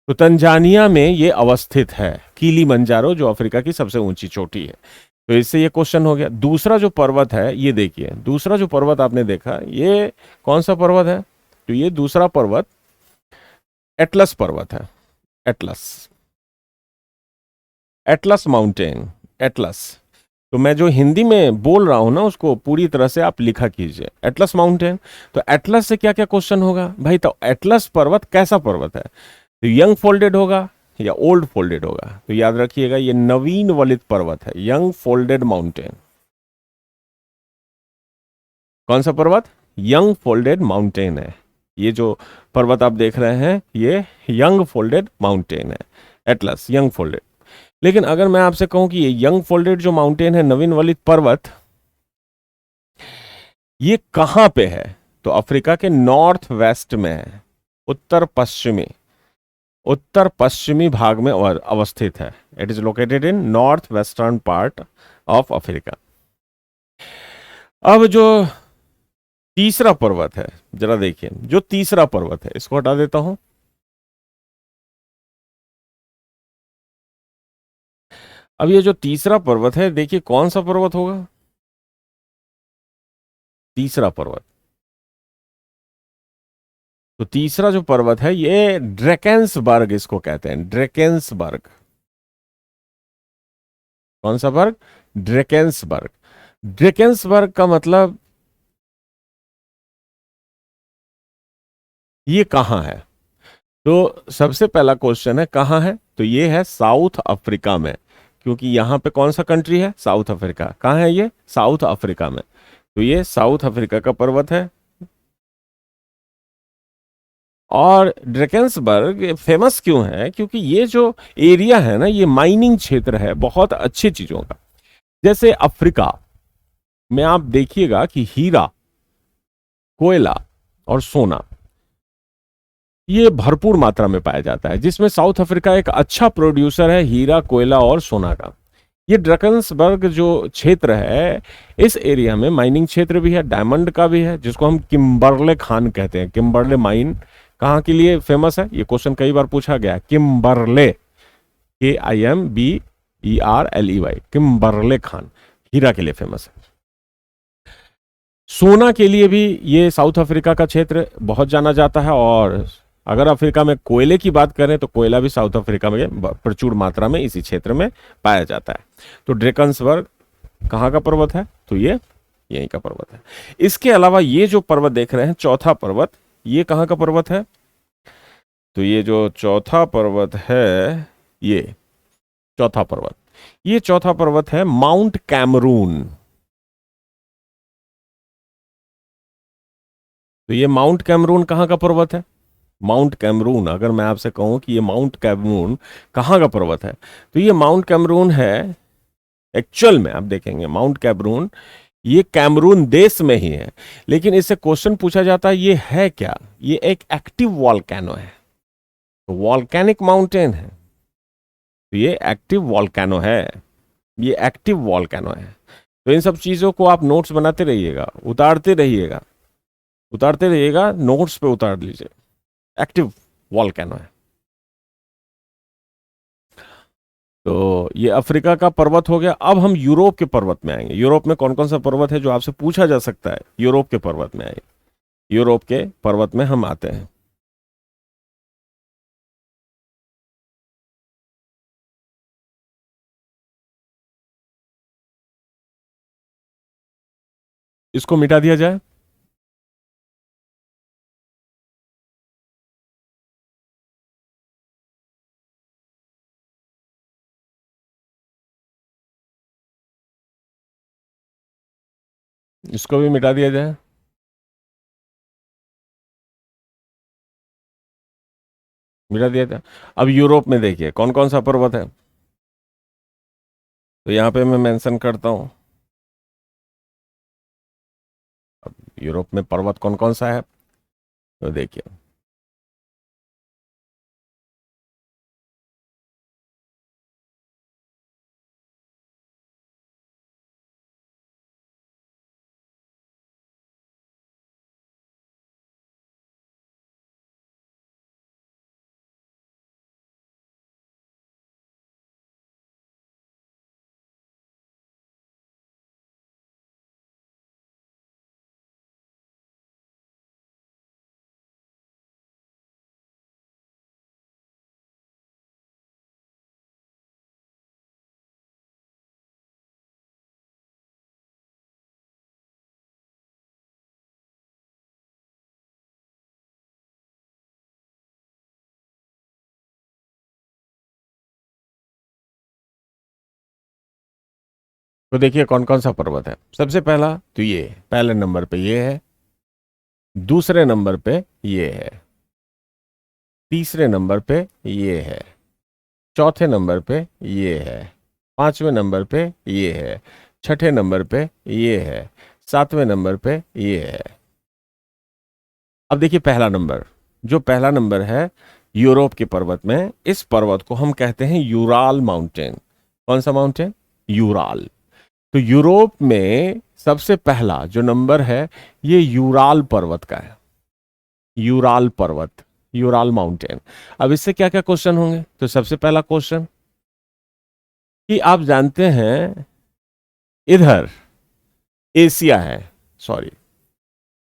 तो तंजानिया में ये अवस्थित है किलीमंजारो, जो अफ्रीका की सबसे ऊंची चोटी है। तो इससे ये क्वेश्चन हो गया। दूसरा जो पर्वत है ये देखिए, दूसरा जो पर्वत आपने देखा ये कौन सा पर्वत है? तो ये दूसरा पर्वत एटलस पर्वत है। Atlas, Atlas mountain, Atlas. तो मैं जो हिंदी में बोल रहा हूं ना उसको पूरी तरह से आप लिखा कीजिए, एटलस माउंटेन। तो एटलस से क्या क्या क्वेश्चन होगा भाई? तो एटलस पर्वत कैसा पर्वत है? तो यंग फोल्डेड होगा या ओल्ड फोल्डेड होगा? तो याद रखिएगा ये नवीन वलित पर्वत है, यंग फोल्डेड माउंटेन। कौन सा पर्वत? यंग फोल्डेड माउंटेन है। ये जो पर्वत आप देख रहे हैं ये यंग फोल्डेड माउंटेन है, एटलस यंग फोल्डेड। लेकिन अगर मैं आपसे कहूं कि ये यंग फोल्डेड जो माउंटेन है, नवीन वलित पर्वत, ये कहां पे है? तो अफ्रीका के नॉर्थ वेस्ट में है, उत्तर पश्चिमी भाग में अवस्थित है। It is located in north western part of Africa. अब जो तीसरा पर्वत है, जरा देखिए, जो तीसरा पर्वत है इसको हटा देता हूं। अब ये जो तीसरा पर्वत है, देखिए कौन सा पर्वत होगा। तीसरा पर्वत, तो तीसरा जो पर्वत है ये ड्रैकेंसबर्ग इसको कहते हैं, ड्रैकेंसबर्ग। कौन सा बर्ग? ड्रैकेंसबर्ग। ड्रैकेंसबर्ग का मतलब ये कहां है? तो सबसे पहला क्वेश्चन है कहां है, तो ये है साउथ अफ्रीका में, क्योंकि यहां पे कौन सा कंट्री है? South Africa. कहां है ये? साउथ अफ्रीका में। तो ये साउथ अफ्रीका का पर्वत है। और ड्रैकेंसबर्ग फेमस क्यों है? क्योंकि ये जो एरिया है ना, ये माइनिंग क्षेत्र है बहुत अच्छी चीजों का। जैसे अफ्रीका में आप देखिएगा कि हीरा, कोयला और सोना ये भरपूर मात्रा में पाया जाता है, जिसमें साउथ अफ्रीका एक अच्छा प्रोड्यूसर है हीरा, कोयला और सोना का। ये ड्रैकेंसबर्ग जो क्षेत्र है, इस एरिया में माइनिंग क्षेत्र भी है, डायमंड का भी है, जिसको हम किम्बरले खान कहते हैं। किम्बरले माइन कहाँ के लिए फेमस है? ये क्वेश्चन कई बार पूछा गया है। किम्बरले, KIMBERLEY, किम्बरले खान हीरा के लिए फेमस है। सोना के लिए भी ये साउथ अफ्रीका का क्षेत्र बहुत जाना जाता है। और अगर अफ्रीका में कोयले की बात करें तो कोयला भी साउथ अफ्रीका में प्रचुर मात्रा में इसी क्षेत्र में पाया जाता है। तो ड्रैकेंसबर्ग कहाँ का पर्वत है? तो ये यहीं का पर्वत है। इसके अलावा ये जो पर्वत देख रहे हैं, चौथा पर्वत, ये कहाँ का पर्वत है? तो ये जो चौथा पर्वत है, ये चौथा पर्वत, ये चौथा पर्वत है माउंट कैमरून। तो ये माउंट कैमरून कहाँ का पर्वत है? माउंट कैमरून, अगर मैं आपसे कहूं कि ये माउंट कैमरून कहाँ का पर्वत है, तो ये माउंट कैमरून है। एक्चुअल में आप देखेंगे माउंट कैमरून ये कैमरून देश में ही है, लेकिन इससे क्वेश्चन पूछा जाता है ये है क्या? ये एक एक्टिव वॉल्केनो है, तो वॉल्केनिक माउंटेन है, तो ये एक्टिव वॉल्केनो है, ये एक्टिव वॉल्केनो है। तो इन सब चीजों को आप नोट्स बनाते रहिएगा, उतारते रहिएगा, नोट्स पे उतार लीजिए। एक्टिव वॉल्केनो है। तो ये अफ्रीका का पर्वत हो गया। अब हम यूरोप के पर्वत में आएंगे। यूरोप में कौन कौन सा पर्वत है जो आपसे पूछा जा सकता है? यूरोप के पर्वत में आए, यूरोप के पर्वत में हम आते हैं। इसको मिटा दिया जाए। इसको भी मिटा दिया जाए। मिटा दिया जाए। अब यूरोप में देखिए कौन कौन सा पर्वत है, तो यहां पे मैं मेंशन करता हूं। अब यूरोप में पर्वत कौन कौन सा है, तो देखिए देखिए कौन कौन सा पर्वत है। सबसे पहला तो ये पहले नंबर पे ये है, दूसरे नंबर पे ये है, तीसरे नंबर पे ये है, चौथे नंबर पे ये है, पांचवें नंबर पे ये है, छठे नंबर पे ये है, सातवें नंबर पे ये है। अब देखिए पहला नंबर, जो पहला नंबर है यूरोप के पर्वत में, इस पर्वत को हम कहते हैं यूराल माउंटेन। कौन सा माउंटेन? यूराल। तो यूरोप में सबसे पहला जो नंबर है ये यूराल पर्वत का है। यूराल पर्वत, यूराल माउंटेन। अब इससे क्या क्या क्वेश्चन होंगे? तो सबसे पहला क्वेश्चन कि आप जानते हैं इधर एशिया है, सॉरी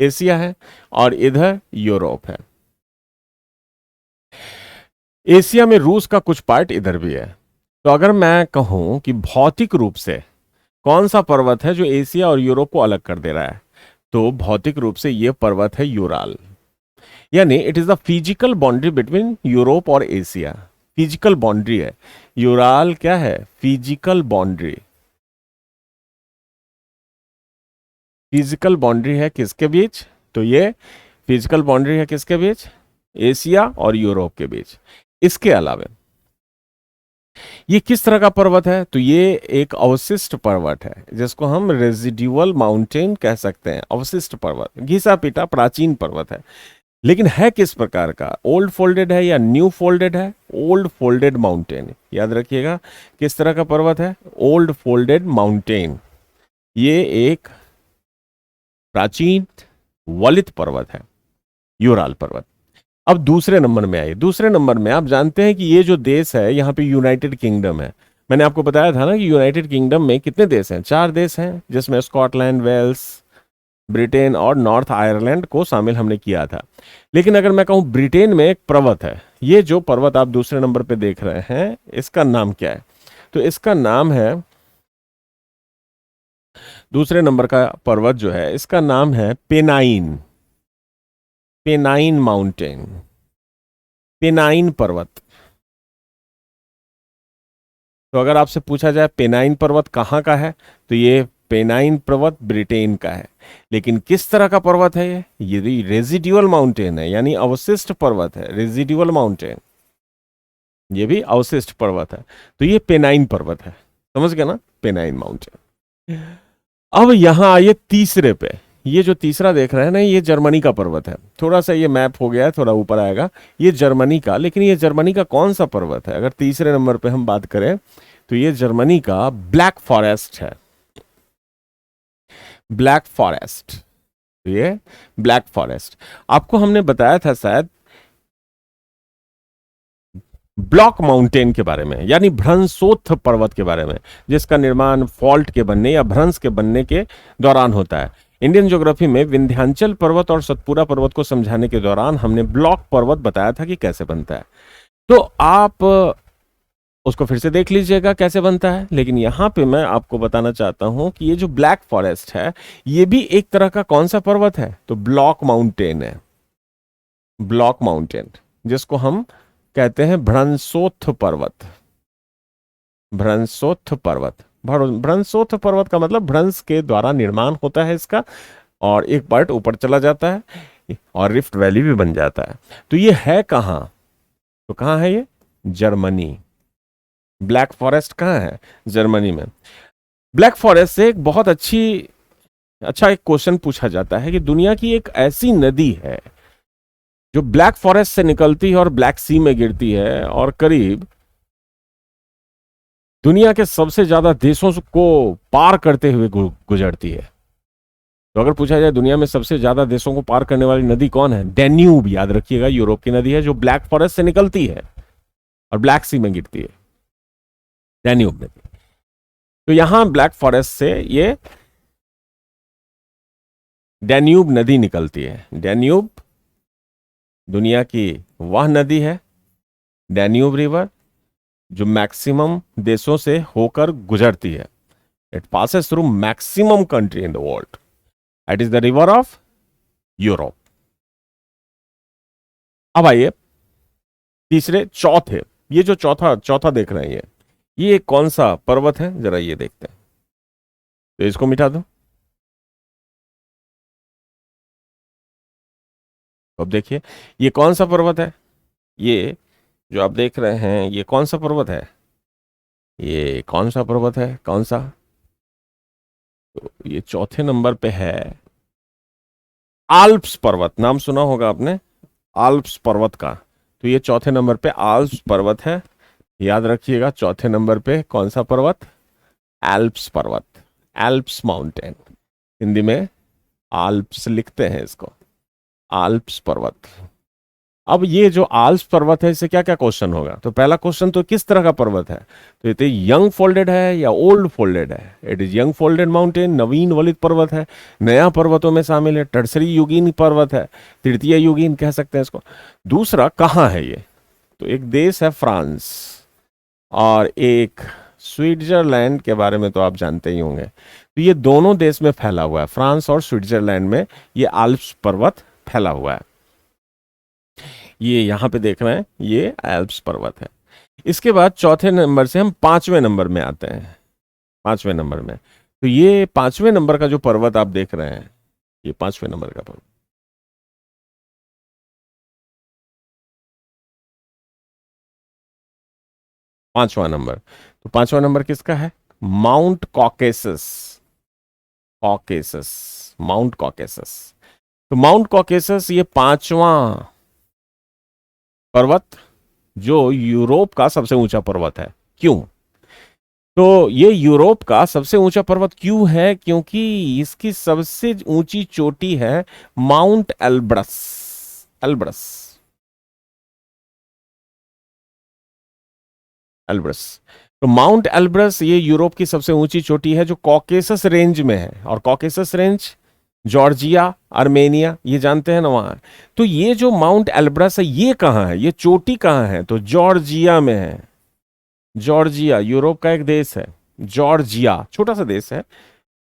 एशिया है, और इधर यूरोप है। एशिया में रूस का कुछ पार्ट इधर भी है। तो अगर मैं कहूं कि भौतिक रूप से कौन सा पर्वत है जो एशिया और यूरोप को अलग कर दे रहा है, तो भौतिक रूप से यह पर्वत है यूराल। यानी it is the physical boundary between Europe और एशिया। फिजिकल बाउंड्री है यूराल। क्या है? Physical boundary. फिजिकल बाउंड्री है किसके बीच? तो ये फिजिकल बाउंड्री है किसके बीच? एशिया और यूरोप के बीच। इसके अलावा ये किस तरह का पर्वत है? तो ये एक अवशिष्ट पर्वत है जिसको हम रेजिड्यूअल माउंटेन कह सकते हैं। अवशिष्ट पर्वत, घिसा पिटा प्राचीन पर्वत है। लेकिन है किस प्रकार का? ओल्ड फोल्डेड है या न्यू फोल्डेड है? Old folded mountain. याद रखिएगा किस तरह का पर्वत है? Old folded mountain. ये एक प्राचीन वलित पर्वत है, यूराल पर्वत। अब दूसरे नंबर में आइए। दूसरे नंबर में आप जानते हैं कि ये जो देश है यहाँ पे यूनाइटेड किंगडम है। मैंने आपको बताया था ना कि यूनाइटेड किंगडम में कितने देश हैं? 4 देश हैं, जिसमें स्कॉटलैंड, वेल्स, ब्रिटेन और नॉर्थ आयरलैंड को शामिल हमने किया था। लेकिन अगर मैं कहूं ब्रिटेन में एक पर्वत है, ये जो पर्वत आप दूसरे नंबर पे देख रहे हैं इसका नाम क्या है? तो इसका नाम है, दूसरे नंबर का पर्वत जो है इसका नाम है पेनाइन। पेनाइन माउंटेन, पेनाइन पर्वत। तो अगर आपसे पूछा जाए पेनाइन पर्वत कहाँ का है, तो ये पेनाइन पर्वत ब्रिटेन का है। लेकिन किस तरह का पर्वत है ये रेजिड्यूअल माउंटेन है, यानी अवशिष्ट पर्वत है। रेजिड्यूअल माउंटेन, ये भी अवशिष्ट पर्वत है। तो ये पेनाइन पर्वत है, समझ गए ना? Benign mountain. अब यहां आइए तीसरे पे। ये जो तीसरा देख रहे हैं ना, ये जर्मनी का पर्वत है। थोड़ा सा ये मैप हो गया है, थोड़ा ऊपर आएगा। ये जर्मनी का, लेकिन ये जर्मनी का कौन सा पर्वत है? अगर तीसरे नंबर पे हम बात करें तो ये जर्मनी का ब्लैक फॉरेस्ट है। ब्लैक फॉरेस्ट, ये ब्लैक फॉरेस्ट आपको हमने बताया था शायद ब्लॉक माउंटेन के बारे में, यानी भ्रंशोत्थ पर्वत के बारे में, जिसका निर्माण फॉल्ट के बनने या भ्रंश के बनने के दौरान होता है। इंडियन ज्योग्राफी में विंध्याचल पर्वत और सतपुरा पर्वत को समझाने के दौरान हमने ब्लॉक पर्वत बताया था कि कैसे बनता है। तो आप उसको फिर से देख लीजिएगा कैसे बनता है। लेकिन यहां पे मैं आपको बताना चाहता हूं कि ये जो ब्लैक फॉरेस्ट है ये भी एक तरह का कौन सा पर्वत है? तो ब्लॉक माउंटेन है। ब्लॉक माउंटेन, जिसको हम कहते हैं भ्रंशोत्थ पर्वत। भ्रंशोत्थ पर्वत, भ्रंशोत्थ पर्वत का मतलब भ्रंश के द्वारा निर्माण होता है इसका, और एक पार्ट ऊपर चला जाता है और रिफ्ट वैली भी बन जाता है। तो ये है कहां? तो कहां है ये? जर्मनी। ब्लैक फॉरेस्ट कहां है? जर्मनी में। ब्लैक फॉरेस्ट से एक बहुत अच्छा एक क्वेश्चन पूछा जाता है कि दुनिया की एक ऐसी नदी है जो ब्लैक फॉरेस्ट से निकलती है और ब्लैक सी में गिरती है, और करीब दुनिया के सबसे ज्यादा देशों को पार करते हुए गुजरती है। तो अगर पूछा जाए दुनिया में सबसे ज्यादा देशों को पार करने वाली नदी कौन है? डैन्यूब। याद रखिएगा, यूरोप की नदी है जो ब्लैक फॉरेस्ट से निकलती है और ब्लैक सी में गिरती है, डैन्यूब नदी। तो यहां ब्लैक फॉरेस्ट से ये डैन्यूब नदी निकलती है। डैन्यूब दुनिया की वह नदी है, डैन्यूब रिवर, जो मैक्सिमम देशों से होकर गुजरती है। It passes through maximum country in the world. It is the river of Europe. अब आइए तीसरे चौथे, ये जो चौथा चौथा देख रहे हैं ये कौन सा पर्वत है? जरा ये देखते हैं। तो इसको मिटा दो। अब देखिए ये कौन सा पर्वत है? ये जो आप देख रहे हैं ये कौन सा पर्वत है? ये कौन सा पर्वत है? कौन सा? तो ये चौथे नंबर पे है आल्प्स पर्वत नाम सुना होगा आपने, आल्प्स पर्वत का। तो ये चौथे नंबर पे आल्प्स पर्वत है। याद रखिएगा, चौथे नंबर पे कौन सा पर्वत? एल्प्स पर्वत, एल्प्स माउंटेन। हिंदी में आल्प्स लिखते हैं इसको, आल्प्स पर्वत। अब ये जो आल्प्स पर्वत है, इससे क्या क्या क्वेश्चन होगा? तो पहला क्वेश्चन तो किस तरह का पर्वत है? तो ये यंग फोल्डेड है या ओल्ड फोल्डेड है? It is young folded mountain, नवीन वलित पर्वत है, नया पर्वतों में शामिल है, टर्सरी युगीन पर्वत है, तृतीय युगीन कह सकते हैं इसको। दूसरा, कहाँ है ये? तो एक देश है फ्रांस और एक स्विट्जरलैंड, के बारे में तो आप जानते ही होंगे। तो ये दोनों देश में फैला हुआ है, फ्रांस और स्विट्जरलैंड में ये आल्प्स पर्वत फैला हुआ है। ये यहां पे देख रहे हैं, ये एल्प्स पर्वत है। इसके बाद चौथे नंबर से हम पांचवें नंबर में आते हैं, पांचवें नंबर में। तो ये पांचवें नंबर का जो पर्वत आप देख रहे हैं, ये पांचवें नंबर का पर्वत, पांचवा नंबर। तो पांचवा नंबर किसका है? Mount Caucasus, Caucasus, mount Caucasus. तो माउंट कॉकेसस ये पांचवा पर्वत जो यूरोप का सबसे ऊंचा पर्वत है। क्यों? तो ये यूरोप का सबसे ऊंचा पर्वत क्यों है? क्योंकि इसकी सबसे ऊंची चोटी है माउंट एल्ब्रस, एल्ब्रस, एल्ब्रस। तो माउंट एल्ब्रस ये यूरोप की सबसे ऊंची चोटी है जो कॉकेसस रेंज में है। और कॉकेसस रेंज जॉर्जिया, आर्मेनिया, ये जानते हैं ना वहां। तो ये जो माउंट एल्ब्रस है, ये कहाँ है? ये चोटी कहाँ है? तो जॉर्जिया में है। जॉर्जिया यूरोप का एक देश है, जॉर्जिया छोटा सा देश है,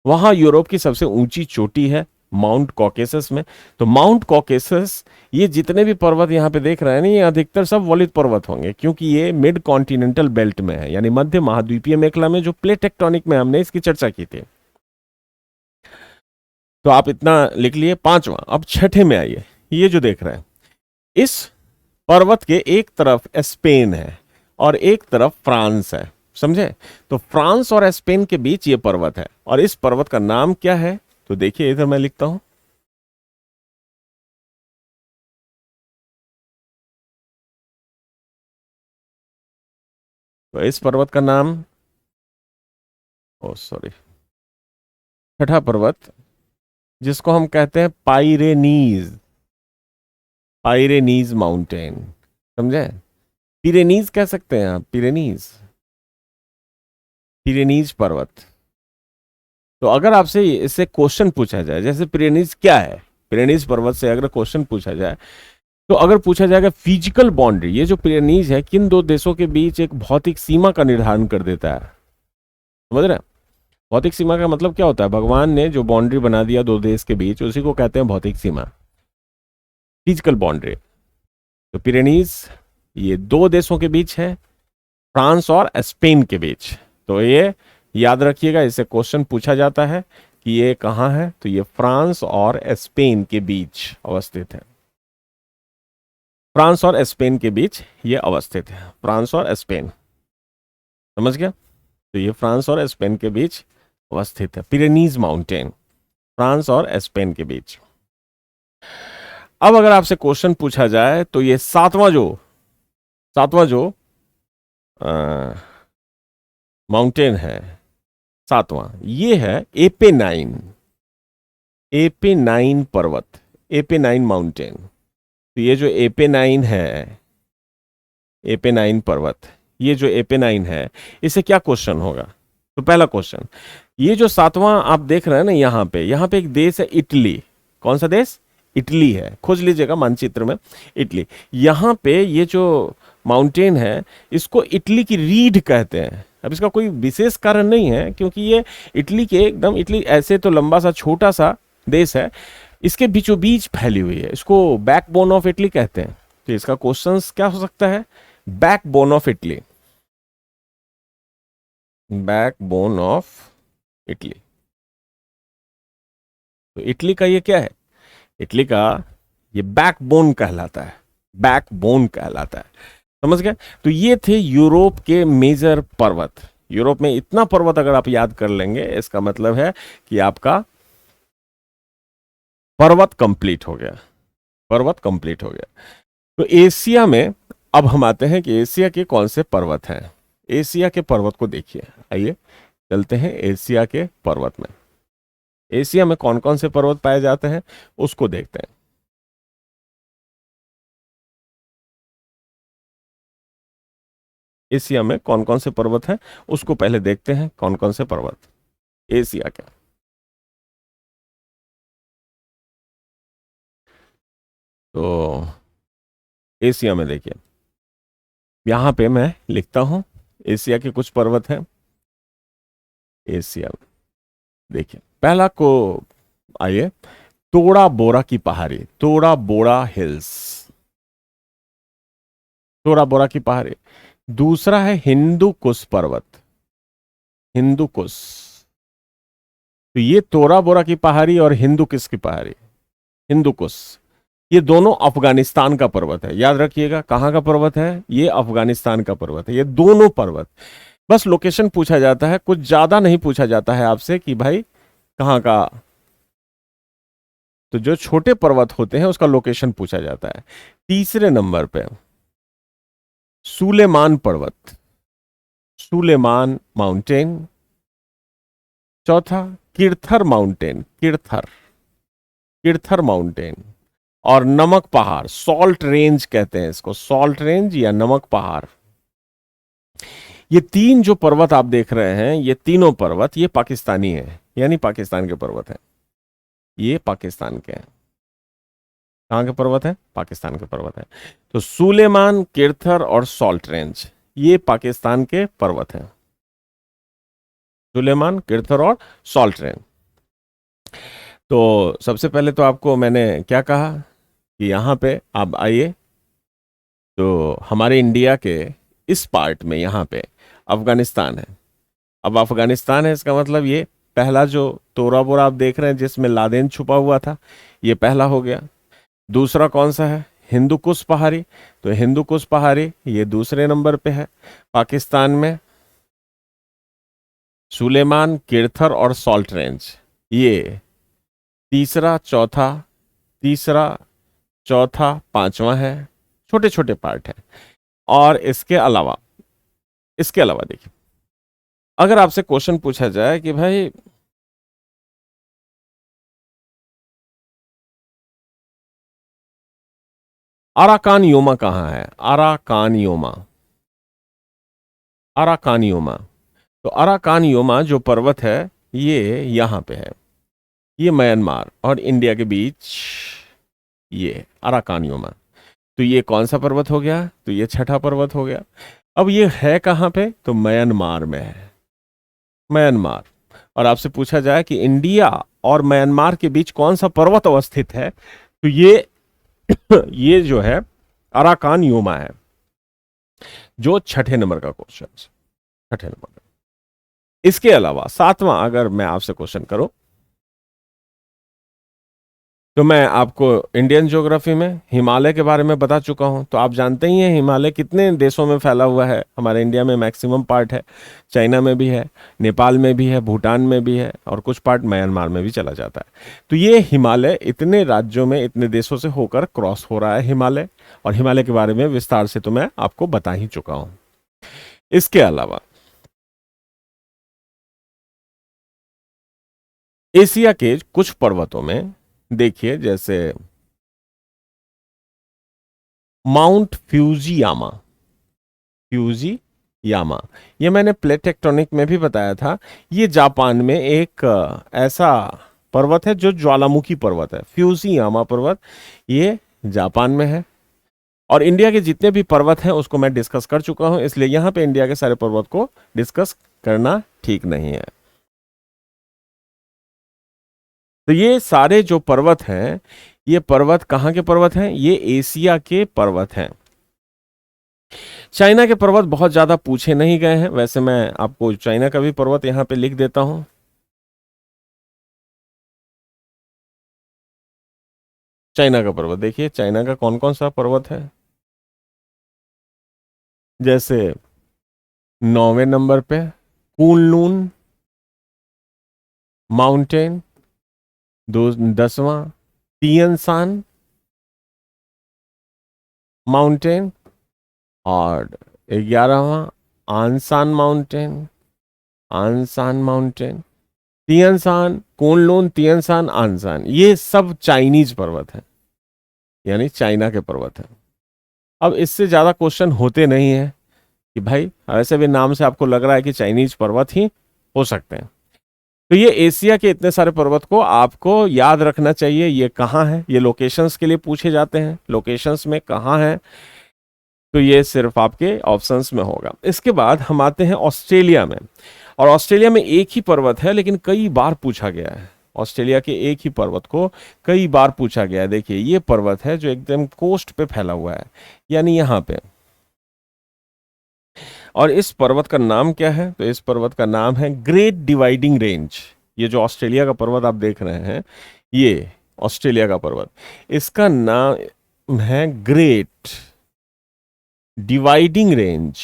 वहां यूरोप की सबसे ऊंची चोटी है माउंट कॉकेसस में। तो माउंट कॉकेसस, ये जितने भी पर्वत यहां पे देख रहे हैं ना, ये अधिकतर सब वलित पर्वत होंगे, क्योंकि ये मिड कॉन्टिनेंटल बेल्ट में है, यानी मध्य महाद्वीपीय मेखला में, जो प्लेट टेक्टोनिक में हमने इसकी चर्चा की थी। तो आप इतना लिख लिए। पांचवा। अब छठे में आइए। ये जो देख रहे हैं, इस पर्वत के एक तरफ स्पेन है और एक तरफ फ्रांस है, समझे? तो फ्रांस और स्पेन के बीच ये पर्वत है, और इस पर्वत का नाम क्या है? तो देखिए इधर मैं लिखता हूं, तो इस पर्वत का नाम, ओ सॉरी, छठा पर्वत, जिसको हम कहते हैं पाइरेनीज, पाइरेनीज माउंटेन, समझे? पिरेनीज कह सकते हैं आप, पिरेनीज, पिरेनीज पर्वत। तो अगर आपसे इससे क्वेश्चन पूछा जाए, जैसे पिरेनीज क्या है, पिरेनीज पर्वत से अगर क्वेश्चन पूछा जाए, तो अगर पूछा जाएगा फिजिकल बाउंड्री, ये जो पिरेनीज है किन दो देशों के बीच एक भौतिक सीमा का निर्धारण कर देता है, समझ रहे हैं? भौतिक सीमा का मतलब क्या होता है? भगवान ने जो बाउंड्री बना दिया दो देश के बीच, उसी को कहते हैं भौतिक सीमा, फिजिकल बाउंड्री। तो पिरेनीज ये दो देशों के बीच है, फ्रांस और स्पेन के बीच। तो ये याद रखिएगा, इससे क्वेश्चन पूछा जाता है कि ये कहाँ है, तो ये फ्रांस और स्पेन के बीच अवस्थित है, फ्रांस और स्पेन के बीच ये अवस्थित है, फ्रांस और स्पेन, समझ गया? तो ये फ्रांस और स्पेन के बीच अवस्थित है, पिरेनीज माउंटेन, फ्रांस और स्पेन के बीच। अब अगर आपसे क्वेश्चन पूछा जाए, तो ये सातवां जो माउंटेन है, सातवां, ये है एपेनाइन, एपेनाइन पर्वत, एपेनाइन माउंटेन। तो ये जो एपेनाइन है, एपेनाइन पर्वत, ये जो एपेनाइन है, इससे क्या क्वेश्चन होगा? तो पहला क्वेश्चन, ये जो सातवां आप देख रहे हैं ना, यहां पे एक देश है इटली। कौन सा देश? इटली है, खोज लीजिएगा मानचित्र में, इटली। यहां पे ये जो माउंटेन है, इसको इटली की रीढ़ कहते हैं। अब इसका कोई विशेष कारण नहीं है, क्योंकि ये इटली के एकदम, इटली ऐसे तो लंबा सा छोटा सा देश है, इसके बीचों बीच फैली हुई है, इसको बैकबोन ऑफ इटली कहते हैं। तो इसका क्वेश्चन क्या हो सकता है? Backbone of Italy, backbone of Italy. तो इटली का ये क्या है? इटली का ये बैकबोन कहलाता है, बैकबोन कहलाता है, समझ गए? तो ये थे यूरोप के मेजर पर्वत। यूरोप में इतना पर्वत अगर आप याद कर लेंगे, इसका मतलब है कि आपका पर्वत कंप्लीट हो गया, पर्वत कंप्लीट हो गया। तो एशिया में अब हम आते हैं कि एशिया के कौन से पर्वत हैं। एशिया के पर्वत को देखिए, आइए चलते हैं एशिया के पर्वत में। एशिया में कौन कौन से पर्वत पाए जाते हैं उसको देखते हैं। एशिया में कौन कौन से पर्वत हैं उसको पहले देखते हैं, कौन कौन से पर्वत एशिया के। तो एशिया में देखिए, यहां पे मैं लिखता हूं एशिया के कुछ पर्वत हैं। एशिया में देखिए, पहला को आइए, तोड़ा बोरा की पहाड़ी, तोड़ा बोरा हिल्स, तोड़ा बोरा की पहाड़ी। दूसरा है हिंदू कुश पर्वत, हिंदू कुश। तो ये तोड़ा बोरा की पहाड़ी और हिंदू कुश की पहाड़ी, हिंदू कुश, ये दोनों अफगानिस्तान का पर्वत है। याद रखिएगा कहां का पर्वत है, ये अफगानिस्तान का पर्वत है, ये दोनों पर्वत। बस लोकेशन पूछा जाता है, कुछ ज्यादा नहीं पूछा जाता है आपसे कि भाई कहां का। तो जो छोटे पर्वत होते हैं उसका लोकेशन पूछा जाता है। तीसरे नंबर पे सुलेमान पर्वत, सुलेमान माउंटेन। चौथा किरथर माउंटेन, किरथर, किरथर माउंटेन। और नमक पहाड़, सॉल्ट रेंज कहते हैं इसको, सॉल्ट रेंज या नमक पहाड़। ये तीन जो पर्वत आप देख रहे हैं, ये तीनों पर्वत ये पाकिस्तानी है, यानी पाकिस्तान के पर्वत हैं। ये पाकिस्तान के हैं। कहां के पर्वत है, पाकिस्तान के पर्वत है। तो सुलेमान, किरथर और सॉल्ट रेंज ये पाकिस्तान के पर्वत हैं। सुलेमान, किरथर और सॉल्ट रेंज। तो सबसे पहले तो आपको मैंने क्या कहा कि यहां पे आप आइए, तो हमारे इंडिया के इस पार्ट में यहां पे अफगानिस्तान है। अब अफगानिस्तान है इसका मतलब ये पहला जो तोरा बोरा आप देख रहे हैं जिसमें लादेन छुपा हुआ था, ये पहला हो गया। दूसरा कौन सा है, हिंदू कुश पहाड़ी। तो हिंदू कुश पहाड़ी ये दूसरे नंबर पे है पाकिस्तान में। सुलेमान, किरथर और सॉल्ट रेंज ये तीसरा, चौथा, तीसरा, चौथा, पांचवा है, छोटे छोटे पार्ट है। और इसके अलावा देखिए, अगर आपसे क्वेश्चन पूछा जाए कि भाई अराकान योमा कहाँ है, अराकान योमा, अराकान योमा। तो अराकान योमा जो पर्वत है ये यहां पे है, ये म्यांमार और इंडिया के बीच, ये अराकान योमा। तो ये कौन सा पर्वत हो गया, तो ये छठा पर्वत हो गया। अब ये है कहां पे, तो म्यांमार में है, म्यांमार। और आपसे पूछा जाए कि इंडिया और म्यांमार के बीच कौन सा पर्वत अवस्थित है, तो ये जो है अराकान योमा है, जो छठे नंबर का क्वेश्चन, छठे नंबर का। इसके अलावा सातवां अगर मैं आपसे क्वेश्चन करूं, तो मैं आपको इंडियन ज्योग्राफी में हिमालय के बारे में बता चुका हूं। तो आप जानते ही हैं हिमालय कितने देशों में फैला हुआ है। हमारे इंडिया में मैक्सिमम पार्ट है, चाइना में भी है, नेपाल में भी है, भूटान में भी है, और कुछ पार्ट म्यांमार में भी चला जाता है। तो ये हिमालय इतने राज्यों में, इतने देशों से होकर क्रॉस हो रहा है हिमालय। और हिमालय के बारे में विस्तार से तो मैं आपको बता ही चुका हूं। इसके अलावा एशिया के कुछ पर्वतों में देखिए, जैसे माउंट फ्यूजियामा, फ्यूजियामा, ये मैंने प्लेट टेक्टोनिक में भी बताया था। ये जापान में एक ऐसा पर्वत है जो ज्वालामुखी पर्वत है, फ्यूजियामा पर्वत, ये जापान में है। और इंडिया के जितने भी पर्वत हैं उसको मैं डिस्कस कर चुका हूं, इसलिए यहां पे इंडिया के सारे पर्वत को डिस्कस करना ठीक नहीं है। तो ये सारे जो पर्वत हैं, ये पर्वत कहाँ के पर्वत हैं, ये एशिया के पर्वत हैं। चाइना के पर्वत बहुत ज्यादा पूछे नहीं गए हैं, वैसे मैं आपको चाइना का भी पर्वत यहां पे लिख देता हूं। चाइना का पर्वत देखिए, चाइना का कौन कौन सा पर्वत है, जैसे 9वें नंबर पे कुनलून माउंटेन, दो 10वां तियनसान माउंटेन, और 11वां आनसान माउंटेन, आनसान माउंटेन, तियनसान, कोनलून, तियनसान, आनसान, ये सब चाइनीज पर्वत है, यानी चाइना के पर्वत है। अब इससे ज्यादा क्वेश्चन होते नहीं है कि भाई ऐसे भी नाम से आपको लग रहा है कि चाइनीज पर्वत ही हो सकते हैं। तो ये एशिया के इतने सारे पर्वत को आपको याद रखना चाहिए। ये कहाँ है, ये लोकेशंस के लिए पूछे जाते हैं, लोकेशंस में कहाँ है, तो ये सिर्फ आपके ऑप्शंस में होगा। इसके बाद हम आते हैं ऑस्ट्रेलिया में, और ऑस्ट्रेलिया में एक ही पर्वत है लेकिन कई बार पूछा गया है। ऑस्ट्रेलिया के एक ही पर्वत को कई बार पूछा गया है। देखिए ये पर्वत है जो एकदम कोस्ट पे फैला हुआ है, यानी यहाँ पे। और इस पर्वत का नाम क्या है, तो इस पर्वत का नाम है ग्रेट डिवाइडिंग रेंज। ये जो ऑस्ट्रेलिया का पर्वत आप देख रहे हैं, ये ऑस्ट्रेलिया का पर्वत, इसका नाम है ग्रेट डिवाइडिंग रेंज।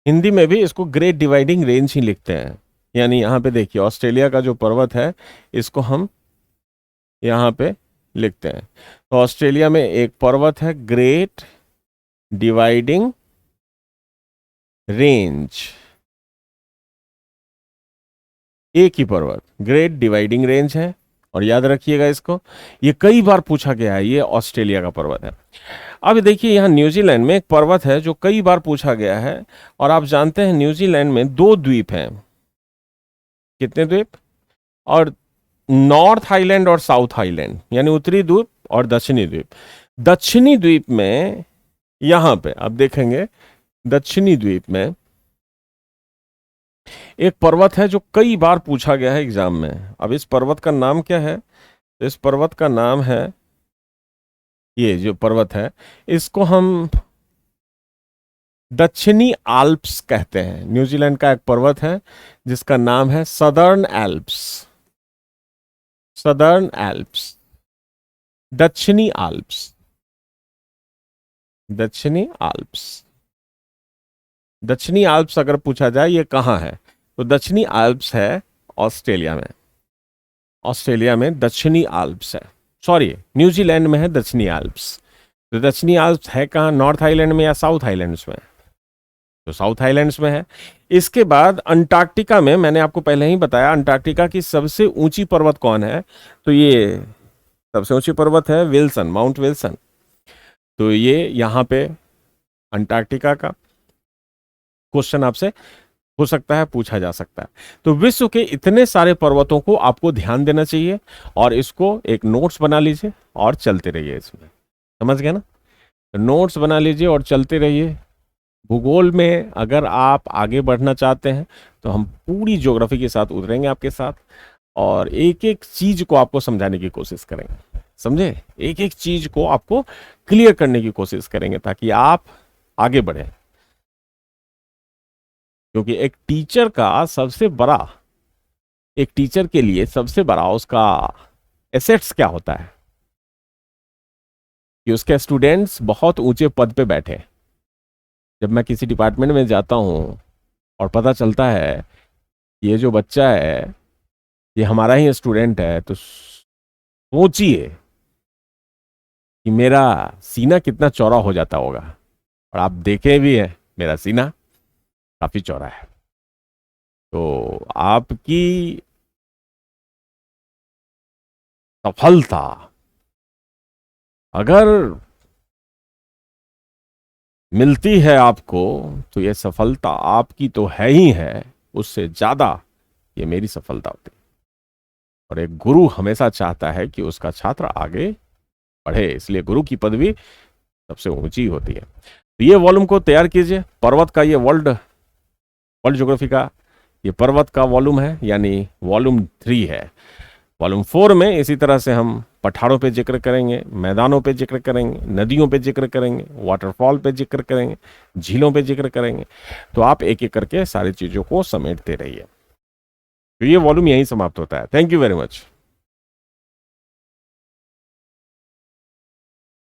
हिंदी में भी इसको ग्रेट डिवाइडिंग रेंज ही लिखते हैं। यानी यहां पे देखिए ऑस्ट्रेलिया का जो पर्वत है इसको हम यहां पे लिखते हैं। तो ऑस्ट्रेलिया में एक पर्वत है ग्रेट डिवाइडिंग रेंज, एक ही पर्वत ग्रेट डिवाइडिंग रेंज है, और याद रखिएगा इसको, ये कई बार पूछा गया है, ये ऑस्ट्रेलिया का पर्वत है। अब देखिए यहाँ न्यूजीलैंड में एक पर्वत है जो कई बार पूछा गया है, और आप जानते हैं न्यूजीलैंड में 2 द्वीप हैं। कितने द्वीप? और नॉर्थ आइलैंड और साउथ आइलैंड, यानी उत्तरी द्वीप और दक्षिणी द्वीप। दक्षिणी द्वीप में यहां पे आप देखेंगे, दक्षिणी द्वीप में एक पर्वत है जो कई बार पूछा गया है एग्जाम में। अब इस पर्वत का नाम क्या है? इस पर्वत का नाम है, ये जो पर्वत है इसको हम दक्षिणी आल्प्स कहते हैं। न्यूजीलैंड का एक पर्वत है जिसका नाम है सदर्न एल्प्स, सदर्न एल्प्स, दक्षिणी आल्प्स, दक्षिणी आल्प्स। दक्षिणी आल्प्स अगर पूछा जाए ये कहाँ है, तो दक्षिणी आल्प्स है ऑस्ट्रेलिया में। ऑस्ट्रेलिया में दक्षिणी आल्प्स है, सॉरी न्यूजीलैंड में है दक्षिणी आल्प्स। तो दक्षिणी आल्प्स है कहाँ, नॉर्थ आइलैंड में या साउथ आइलैंड्स में? तो साउथ आइलैंड्स में है। इसके बाद अंटार्कटिका में, मैंने आपको पहले ही बताया अंटार्कटिका की सबसे ऊंची पर्वत कौन है, तो ये सबसे ऊंची पर्वत है विल्सन, माउंट विल्सन। तो ये यहाँ पे अंटार्कटिका का क्वेश्चन आपसे हो सकता है, पूछा जा सकता है। तो विश्व के इतने सारे पर्वतों को आपको ध्यान देना चाहिए, और इसको एक नोट्स बना लीजिए और चलते रहिए इसमें, समझ गए ना? तो नोट्स बना लीजिए और चलते रहिए। भूगोल में अगर आप आगे बढ़ना चाहते हैं तो हम पूरी ज्योग्राफी के साथ उतरेंगे आपके साथ, और एक एक चीज को आपको समझाने की कोशिश करेंगे, समझे? एक एक चीज को आपको क्लियर करने की कोशिश करेंगे ताकि आप आगे बढ़े। क्योंकि एक टीचर का सबसे बड़ा, एक टीचर के लिए सबसे बड़ा उसका एसेट्स क्या होता है कि उसके स्टूडेंट्स बहुत ऊंचे पद पे बैठे। जब मैं किसी डिपार्टमेंट में जाता हूं और पता चलता है ये जो बच्चा है ये हमारा ही स्टूडेंट है, तो सोचिए कि मेरा सीना कितना चौड़ा हो जाता होगा। और आप देखे भी हैं मेरा सीना काफी चौड़ा है। तो आपकी सफलता अगर मिलती है आपको, तो ये सफलता आपकी तो है ही है, उससे ज्यादा ये मेरी सफलता होती है। और एक गुरु हमेशा चाहता है कि उसका छात्र आगे बढ़े, इसलिए गुरु की पदवी सबसे ऊंची होती है। तो ये वॉल्यूम को तैयार कीजिए। पर्वत का ये वर्ल्ड ज्योग्राफी का ये पर्वत का वॉल्यूम है, यानी वॉल्यूम 3 है। वॉल्यूम 4 में इसी तरह से हम पठारों पे जिक्र करेंगे, मैदानों पे जिक्र करेंगे, नदियों पे जिक्र करेंगे, वाटरफॉल पे जिक्र करेंगे, झीलों पे जिक्र करेंगे। तो आप एक एक करके सारी चीजों को समेटते रहिए। तो ये वॉल्यूम यहीं समाप्त होता है। Thank you very much.